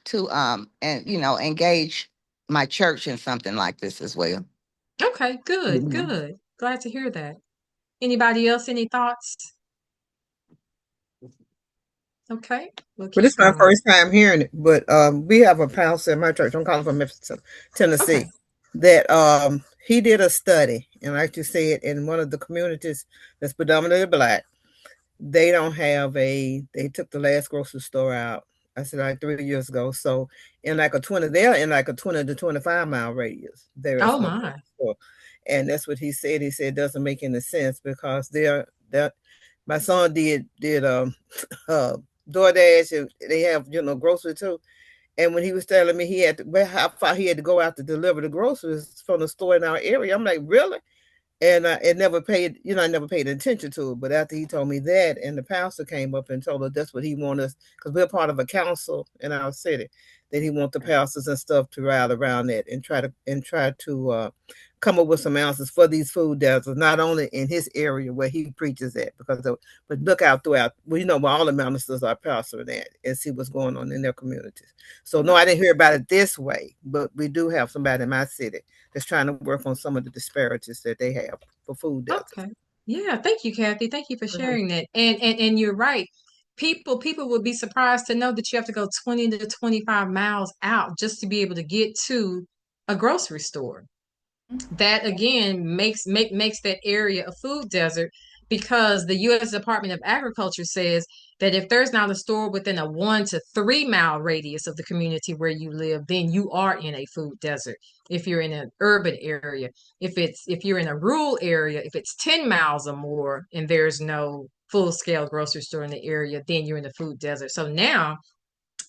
to and engage my church in something like this as well. Okay, good, Mhm. good. Glad to hear that. Anybody else? Any thoughts? Okay, we'll But keep it's my going. first time hearing it. But we have a pastor in my church. I'm calling from Memphis, Tennessee. Okay. That he did a study, and like you said, in one of the communities that's predominantly Black, they don't have they took the last grocery store out. I said like 3 years ago. So they're in like a 20 to 25 mile radius. There is Oh no my. grocery store. And that's what he said. He said it doesn't make any sense because they're my son did DoorDash, and they have grocery too. And when he was telling me how far he had to go out to deliver the groceries from the store in our area, I'm like, really? And I never paid attention to it. But after he told me that, and the pastor came up and told us that's what he wanted us, because we're part of a council in our city, that he wants the pastors and stuff to rally around that and try to come up with some answers for these food deserts, not only in his area where he preaches at, but look out throughout. Well, where all the ministers are pastoring at, and see what's going on in their communities. So no, I didn't hear about it this way, but we do have somebody in my city that's trying to work on some of the disparities that they have for food deserts. Okay. Yeah, thank you, Kathy. Thank you for sharing that. And you're right. People would be surprised to know that you have to go 20 to 25 miles out just to be able to get to a grocery store. That again makes that area a food desert, because the U.S. Department of Agriculture says that if there's not a store within a 1 to 3 mile radius of the community where you live, then you are in a food desert. If you're in an urban area, if you're in a rural area, if it's 10 miles or more and there's no full-scale grocery store in the area, then you're in a food desert. So now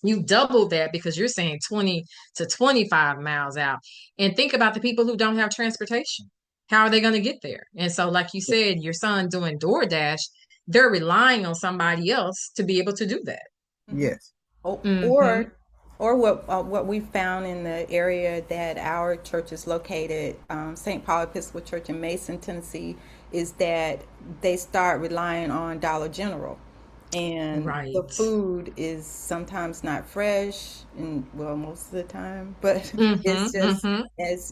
you double that, because you're saying 20 to 25 miles out. And think about the people who don't have transportation. How are they going to get there? And so, like you said, your son doing DoorDash, they're relying on somebody else to be able to do that. Yes. Mm-hmm. Or what we found in the area that our church is located, St. Paul Episcopal Church in Mason, Tennessee, is that they start relying on Dollar General. And Right. the food is sometimes not fresh, and well, most of the time, but Mm-hmm. it's just Mm-hmm. as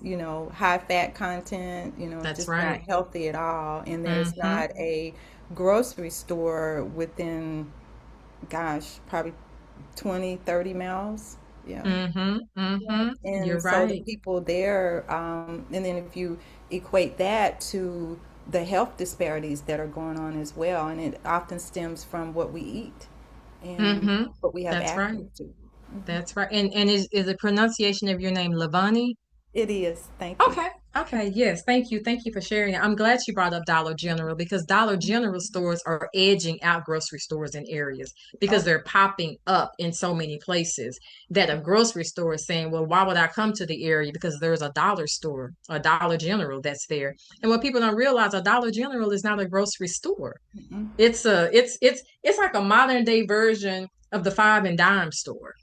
high fat content, That's just right. not healthy at all. And there's Mm-hmm. not a grocery store within, gosh, probably 20, 30 miles. Yeah. Mm-hmm. Mm-hmm. You're And so the right. people there, and then if you equate that to the health disparities that are going on as well, and it often stems from what we eat and Mm-hmm. what we have That's right. access to. That's right. And is the pronunciation of your name Lavani? It is. Thank you. Okay. Okay, yes, thank you. Thank you for sharing. I'm glad you brought up Dollar General because Dollar General stores are edging out grocery stores in areas because Oh, they're popping up in so many places that a grocery store is saying, well, why would I come to the area? Because there's a dollar store, a Dollar General that's there. And what people don't realize, a Dollar General is not a grocery store. Mhm. It's like a modern day version of the five and dime store,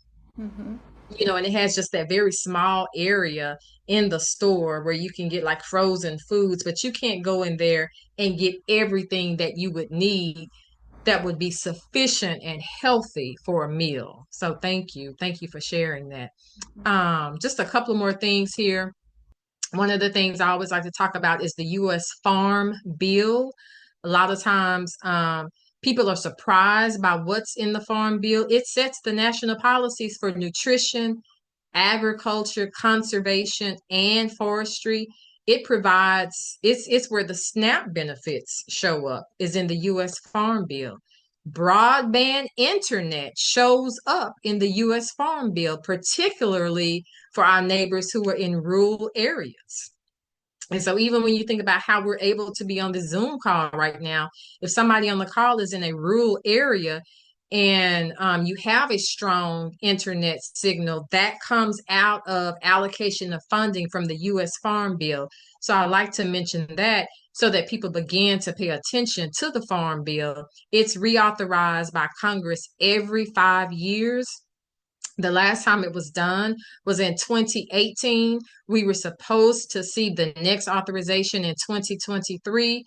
Mhm. and it has just that very small area in the store where you can get like frozen foods, but you can't go in there and get everything that you would need that would be sufficient and healthy for a meal. So thank you. Thank you for sharing that. Just a couple more things here. One of the things I always like to talk about is the U.S. Farm Bill. A lot of times, people are surprised by what's in the Farm Bill. It sets the national policies for nutrition, agriculture, conservation, and forestry. It's where the SNAP benefits show up, is in the U.S. Farm Bill. Broadband internet shows up in the U.S. Farm Bill, particularly for our neighbors who are in rural areas. And so even when you think about how we're able to be on the Zoom call right now, if somebody on the call is in a rural area and you have a strong internet signal, that comes out of allocation of funding from the U.S. Farm Bill. So I like to mention that so that people begin to pay attention to the Farm Bill. It's reauthorized by Congress every 5 years. The last time it was done was in 2018. We were supposed to see the next authorization in 2023.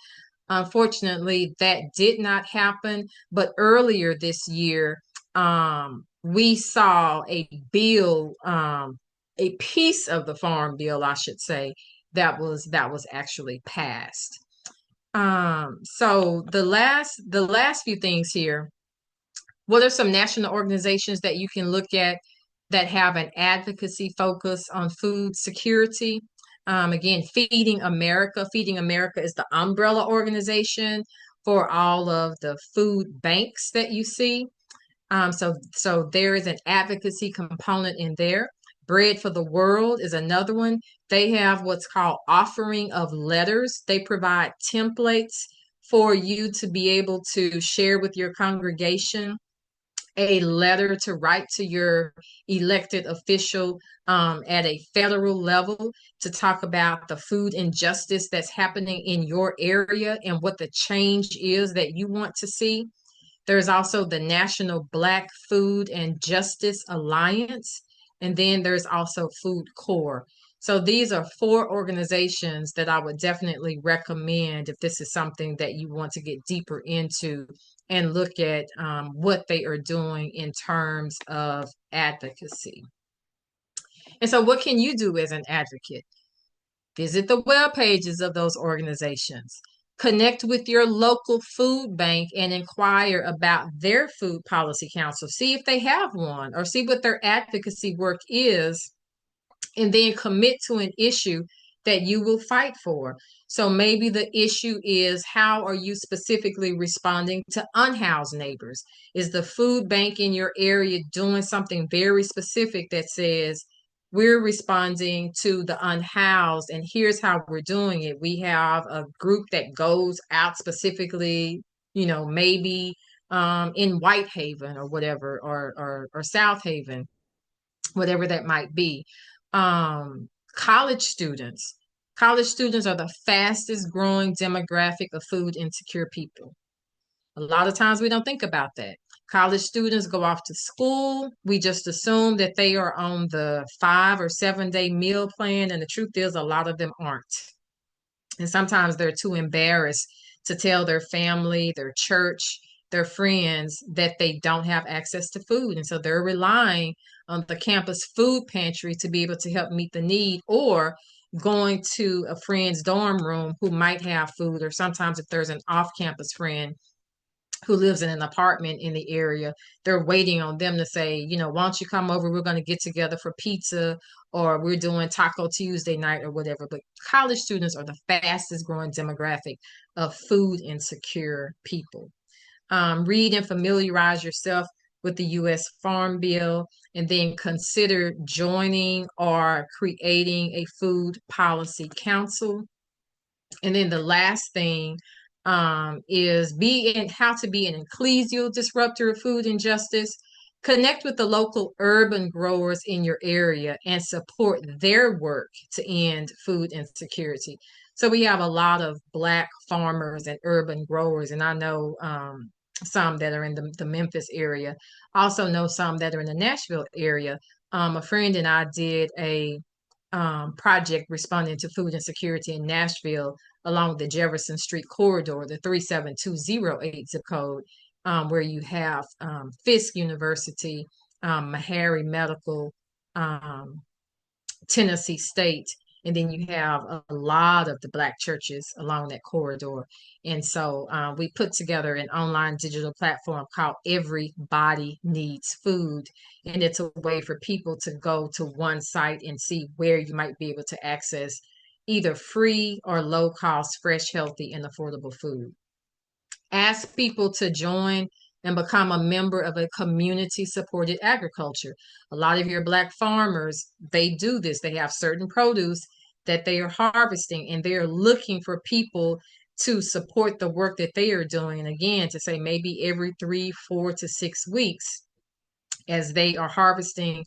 Unfortunately, that did not happen. But earlier this year, we saw a bill, a piece of the farm bill, I should say, that was actually passed. So the last few things here. What are some national organizations that you can look at that have an advocacy focus on food security? Again, Feeding America. Feeding America is the umbrella organization for all of the food banks that you see. So there is an advocacy component in there. Bread for the World is another one. They have what's called offering of letters. They provide templates for you to be able to share with your congregation a letter to write to your elected official at a federal level to talk about the food injustice that's happening in your area and what the change is that you want to see. There's also the National Black Food and Justice Alliance, and then there's also Food Corps. So these are four organizations that I would definitely recommend if this is something that you want to get deeper into and look at what they are doing in terms of advocacy. And so, what can you do as an advocate? Visit the web pages of those organizations. Connect with your local food bank and inquire about their food policy council. See if they have one or see what their advocacy work is, and then commit to an issue that you will fight for. So maybe the issue is, how are you specifically responding to unhoused neighbors? Is the food bank in your area doing something very specific that says, we're responding to the unhoused and here's how we're doing it? We have a group that goes out specifically, maybe in Whitehaven or whatever, or South Haven, whatever that might be. Um, college students. College students are the fastest growing demographic of food insecure people. A lot of times we don't think about that. College students go off to school. We just assume that they are on the 5 or 7 day meal plan, and the truth is, a lot of them aren't. And sometimes they're too embarrassed to tell their family, their church, their friends that they don't have access to food. And so they're relying on the campus food pantry to be able to help meet the need, or going to a friend's dorm room who might have food, or sometimes if there's an off-campus friend who lives in an apartment in the area, they're waiting on them to say, why don't you come over? We're going to get together for pizza, or we're doing Taco Tuesday night or whatever. But college students are the fastest growing demographic of food insecure people. Read and familiarize yourself with the U.S. Farm Bill, and then consider joining or creating a food policy council. And then the last thing is how to be an ecclesial disruptor of food injustice. Connect with the local urban growers in your area and support their work to end food insecurity. So we have a lot of Black farmers and urban growers, and I know some that are in the Memphis area. Also know some that are in the Nashville area. A friend and I did a project responding to food insecurity in Nashville along the Jefferson Street corridor, the 37208 zip code, where you have Fisk University, Meharry Medical, um, Tennessee State, and then you have a lot of the Black churches along that corridor. And so we put together an online digital platform called Everybody Needs Food. And it's a way for people to go to one site and see where you might be able to access either free or low cost, fresh, healthy, and affordable food. Ask people to join and become a member of a community supported agriculture. A lot of your Black farmers, they do this. They have certain produce that they are harvesting, and they're looking for people to support the work that they are doing. And again, to say maybe every 3, 4 to 6 weeks, as they are harvesting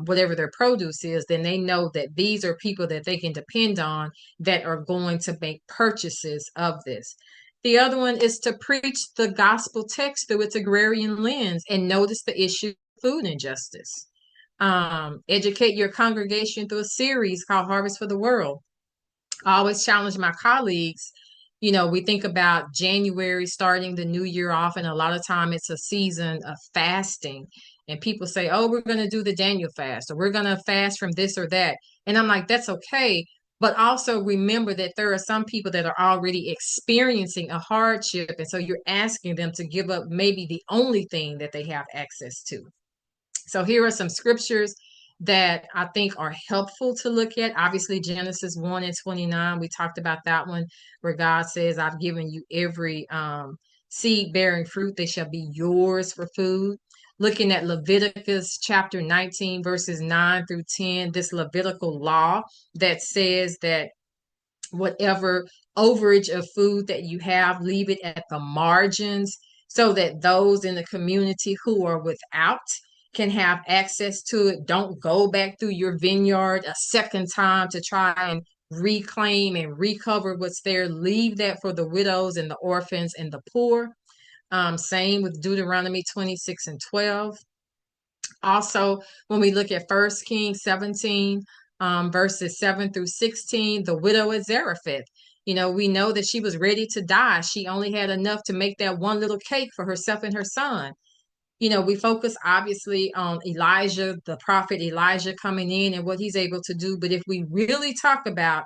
whatever their produce is, then they know that these are people that they can depend on that are going to make purchases of this. The other one is to preach the gospel text through its agrarian lens and notice the issue of food injustice. Educate your congregation through a series called Harvest for the World. I always challenge my colleagues. We think about January starting the new year off, and a lot of time it's a season of fasting. And people say, oh, we're going to do the Daniel fast, or we're going to fast from this or that. And I'm like, that's okay. But also remember that there are some people that are already experiencing a hardship. And so you're asking them to give up maybe the only thing that they have access to. So here are some scriptures that I think are helpful to look at. Obviously, Genesis 1:29, we talked about that one, where God says, I've given you every seed bearing fruit, they shall be yours for food. Looking at Leviticus chapter 19, verses 9 through 10, this Levitical law that says that whatever overage of food that you have, leave it at the margins so that those in the community who are without can have access to it. Don't go back through your vineyard a second time to try and reclaim and recover what's there. Leave that for the widows and the orphans and the poor. Same with Deuteronomy 26:12. Also, when we look at 1 Kings 17, verses 7 through 16, the widow at Zarephath. We know that she was ready to die. She only had enough to make that one little cake for herself and her son. We focus obviously on Elijah, the prophet Elijah coming in and what he's able to do. But if we really talk about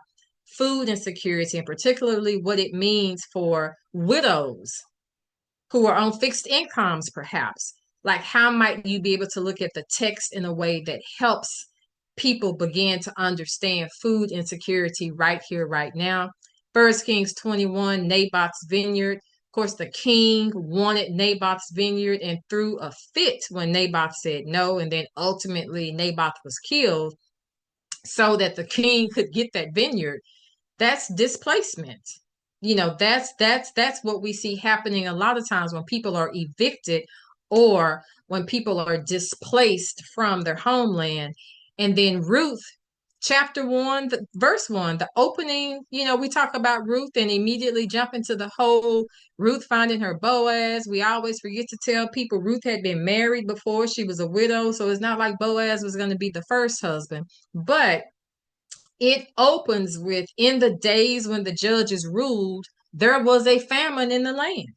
food insecurity, and particularly what it means for widows who are on fixed incomes, perhaps, like how might you be able to look at the text in a way that helps people begin to understand food insecurity right here, right now? 1 Kings 21, Naboth's vineyard. Of course, the king wanted Naboth's vineyard and threw a fit when Naboth said no. And then ultimately Naboth was killed so that the king could get that vineyard. That's displacement. That's what we see happening a lot of times when people are evicted or when people are displaced from their homeland. And then Ruth chapter 1, verse 1, the opening, we talk about Ruth and immediately jump into the whole Ruth finding her Boaz. We always forget to tell people Ruth had been married before she was a widow. So it's not like Boaz was going to be the first husband, but it opens with, in the days when the judges ruled, there was a famine in the land.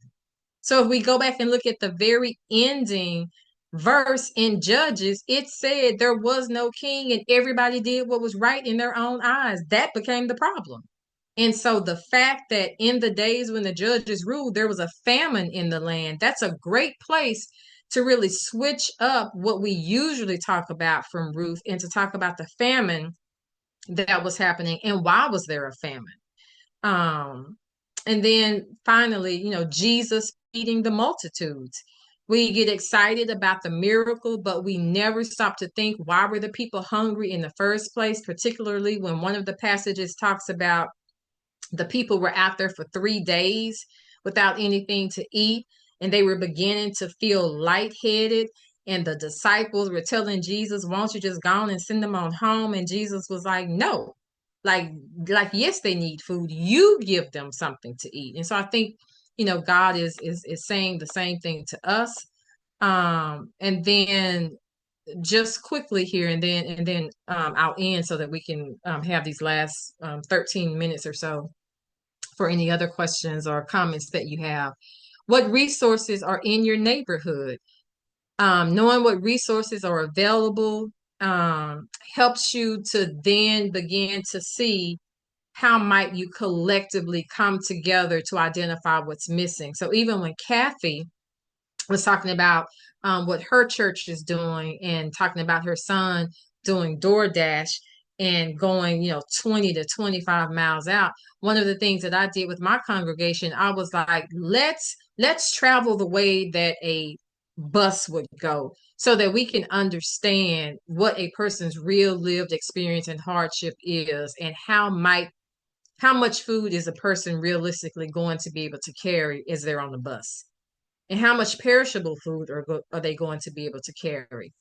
So if we go back and look at the very ending verse in Judges, it said there was no king and everybody did what was right in their own eyes. That became the problem. And so the fact that in the days when the judges ruled, there was a famine in the land, that's a great place to really switch up what we usually talk about from Ruth and to talk about the famine that was happening and why was there a famine. And then finally, Jesus feeding the multitudes. We get excited about the miracle, but we never stop to think, why were the people hungry in the first place? Particularly when one of the passages talks about the people were out there for 3 days without anything to eat, and they were beginning to feel lightheaded. And the disciples were telling Jesus, won't you just go on and send them on home? And Jesus was like, no, like, yes, they need food. You give them something to eat. And so I think, God is saying the same thing to us. And then just quickly here, and then I'll end so that we can have these last 13 minutes or so for any other questions or comments that you have. What resources are in your neighborhood? Knowing what resources are available helps you to then begin to see how might you collectively come together to identify what's missing. So even when Kathy was talking about what her church is doing and talking about her son doing DoorDash and going, 20 to 25 miles out. One of the things that I did with my congregation, I was like, let's travel the way that a bus would go so that we can understand what a person's real lived experience and hardship is, and how much food is a person realistically going to be able to carry as they're on the bus, and how much perishable food are they going to be able to carry.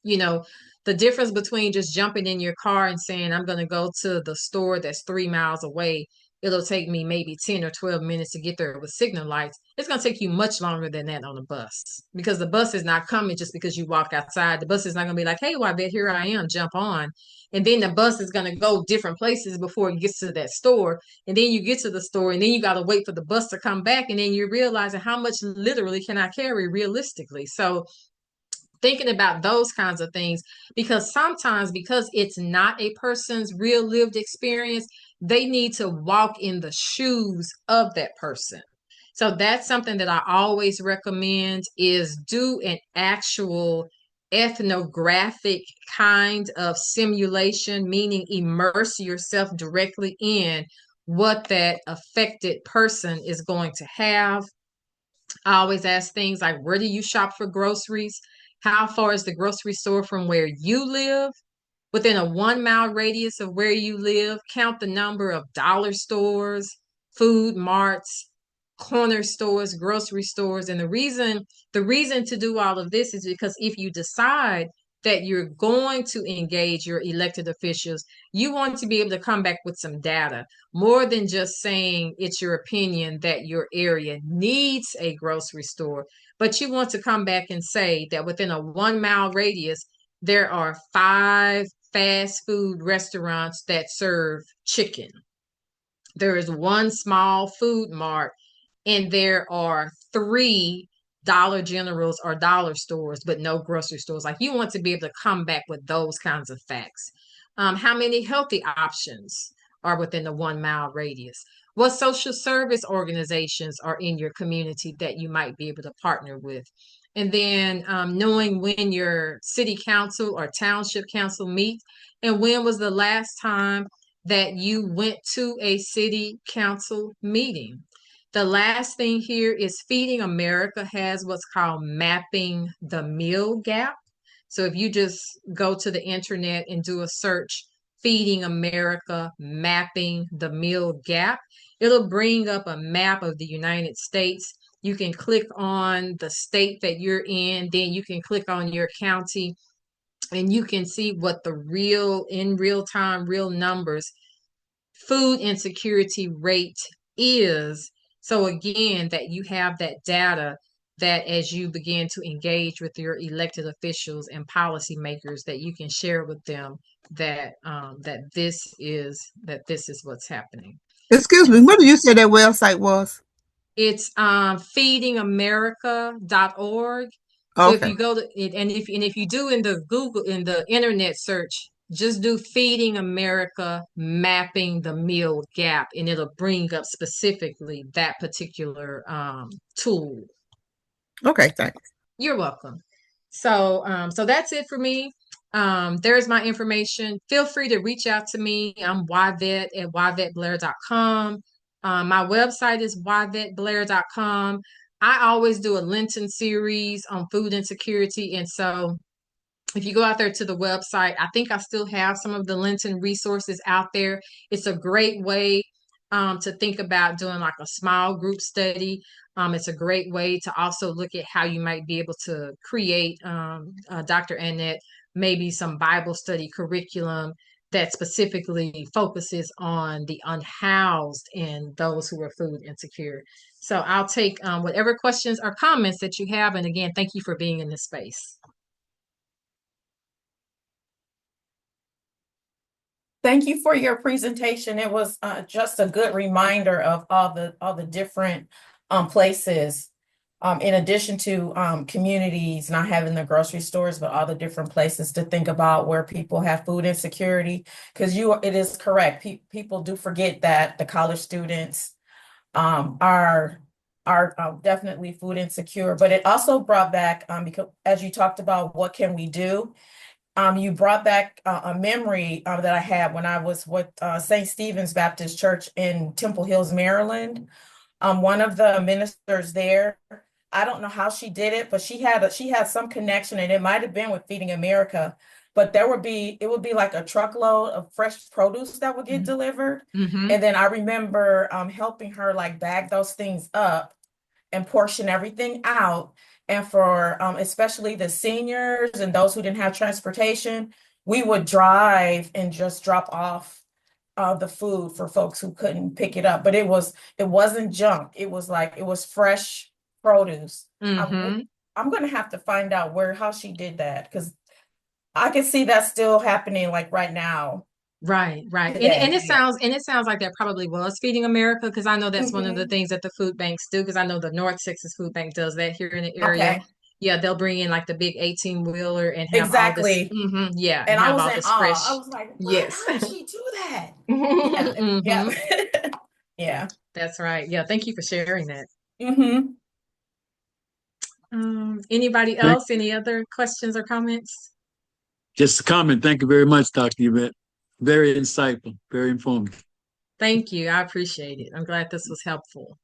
The difference between just jumping in your car and saying, I'm going to go to the store that's 3 miles away. It'll take me maybe 10 or 12 minutes to get there with signal lights. It's going to take you much longer than that on a bus, because the bus is not coming just because you walk outside. The bus is not going to be like, hey, well, I bet here I am, jump on. And then the bus is going to go different places before it gets to that store. And then you get to the store, and then you got to wait for the bus to come back. And then you're realizing, how much literally can I carry realistically? So thinking about those kinds of things, because sometimes, because it's not a person's real lived experience, they need to walk in the shoes of that person. So that's something that I always recommend, is do an actual ethnographic kind of simulation, meaning immerse yourself directly in what that affected person is going to have. I always ask things like, where do you shop for groceries? How far is the grocery store from where you live? Within a 1 mile radius of where you live, count the number of dollar stores, food marts, corner stores, grocery stores. And the reason to do all of this is because if you decide that you're going to engage your elected officials, you want to be able to come back with some data, more than just saying it's your opinion that your area needs a grocery store. But you want to come back and say that within a 1 mile radius, there are 5 fast food restaurants that serve chicken. There is 1 small food mart, and there are 3 Dollar Generals or dollar stores, but no grocery stores. Like, you want to be able to come back with those kinds of facts. How many healthy options are within the 1 mile radius? What social service organizations are in your community that you might be able to partner with? And then knowing when your city council or township council meet, and when was the last time that you went to a city council meeting. The last thing here is Feeding America has what's called Mapping the Meal Gap. So if you just go to the internet and do a search, Feeding America, Mapping the Meal Gap, it'll bring up a map of the United States. You can click on the state that you're in, then you can click on your county, and you can see what the in real time, real numbers, food insecurity rate is. So again, that you have that data, that as you begin to engage with your elected officials and policymakers, that you can share with them that this is what's happening. Excuse me, what did you say that website was? It's feedingamerica.org. So if Okay. you go to it, and if you do in the internet search, just do Feeding America Mapping the Meal Gap, and it'll bring up specifically that particular tool. Okay, thanks. You're welcome. So that's it for me. There's my information. Feel free to reach out to me. I'm Yvette at yvetteblair.com. My website is yvetteblair.com. I always do a Lenten series on food insecurity. And so if you go out there to the website, I think I still have some of the Lenten resources out there. It's a great way to think about doing like a small group study. It's a great way to also look at how you might be able to create, Dr. Annette, maybe some Bible study curriculum that specifically focuses on the unhoused and those who are food insecure. So I'll take whatever questions or comments that you have. And again, thank you for being in this space. Thank you for your presentation. It was just a good reminder of all the different places, in addition to communities not having the grocery stores, but all the different places to think about where people have food insecurity. Because it is correct. People do forget that the college students are definitely food insecure. But it also brought back, because as you talked about, what can we do? You brought back a memory that I had when I was with St. Stephen's Baptist Church in Temple Hills, Maryland. One of the ministers there, I don't know how she did it, but she had some connection, and it might have been with Feeding America. But it would be like a truckload of fresh produce that would get delivered. Mm-hmm. And then I remember helping her like bag those things up and portion everything out. And for especially the seniors and those who didn't have transportation, we would drive and just drop off the food for folks who couldn't pick it up. But it wasn't junk. It was fresh produce. Mm-hmm. I'm gonna have to find out how she did that, because I can see that still happening like right now. Right. Today, And it sounds like that probably was Feeding America, because I know that's one of the Mhm. things that the food banks do, because I know the North Texas Food Bank does that here in the area. Okay. Yeah, they'll bring in like the big 18-wheeler and have all this. Exactly. Yeah, And and I have was all in this fresh. awe. I was like, what? Yes. How did she do that? Yeah. Mhm. Yeah. Yeah. That's right. Yeah, thank you for sharing that. Mm-hmm. Anybody else? Any other questions or comments? Just a comment. Thank you very much, Dr. Yvette. Very insightful, very informative. Thank you. I appreciate it. I'm glad this was helpful.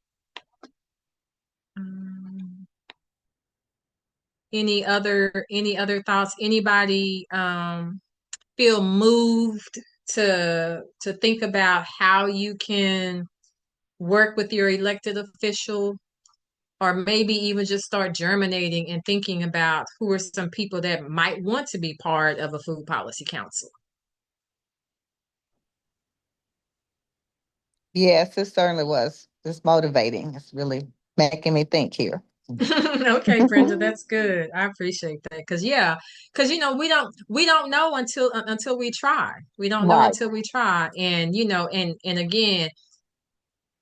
Any other thoughts? Anybody feel moved to think about how you can work with your elected official, or maybe even just start germinating and thinking about who are some people that might want to be part of a food policy council? Yes, it certainly was. It's motivating. It's really making me think here. Okay, Brenda, that's good. I appreciate that. Because we don't know until we try. We don't know Right. until we try. And and again,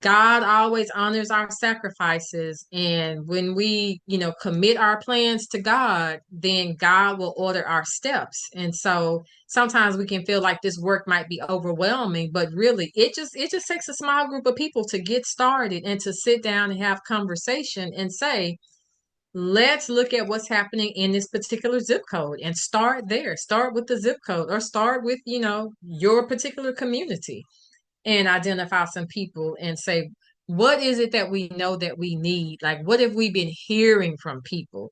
God always honors our sacrifices. And when we, commit our plans to God, then God will order our steps. And so sometimes we can feel like this work might be overwhelming, but really it just takes a small group of people to get started and to sit down and have conversation and say, let's look at what's happening in this particular zip code and start there. Start with the zip code, or start with, your particular community, and identify some people and say, what is it that we know that we need? Like, what have we been hearing from people?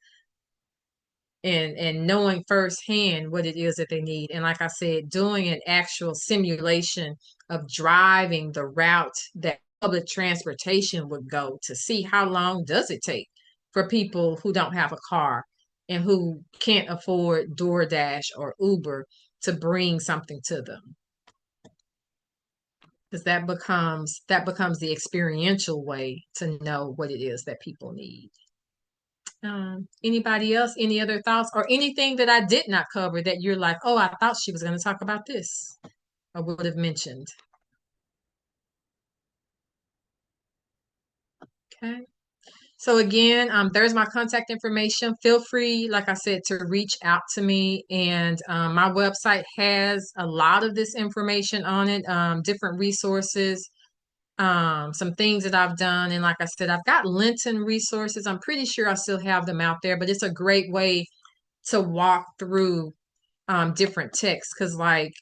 And knowing firsthand what it is that they need. And like I said, doing an actual simulation of driving the route that public transportation would go, to see how long does it take for people who don't have a car and who can't afford DoorDash or Uber to bring something to them. Because that becomes the experiential way to know what it is that people need. Anybody else? Any other thoughts, or anything that I did not cover that you're like, oh, I thought she was going to talk about this, or would have mentioned? Okay. So again, there's my contact information. Feel free, like I said, to reach out to me. And my website has a lot of this information on it, different resources, some things that I've done. And like I said, I've got Lenten resources. I'm pretty sure I still have them out there, but it's a great way to walk through different texts. Because like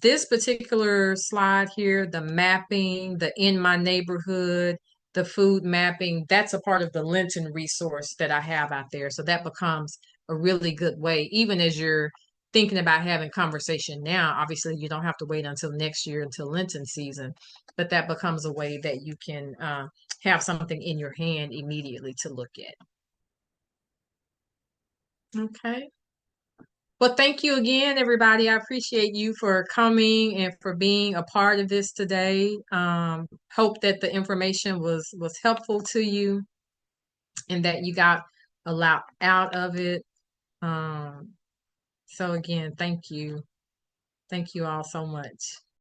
this particular slide here, the mapping, the in my neighborhood, the food mapping, that's a part of the Lenten resource that I have out there. So that becomes a really good way, even as you're thinking about having conversation now. Obviously, you don't have to wait until next year, until Lenten season, but that becomes a way that you can have something in your hand immediately to look at. Okay. Well, thank you again, everybody. I appreciate you for coming and for being a part of this today. Hope that the information was helpful to you and that you got a lot out of it. So again, thank you. Thank you all so much.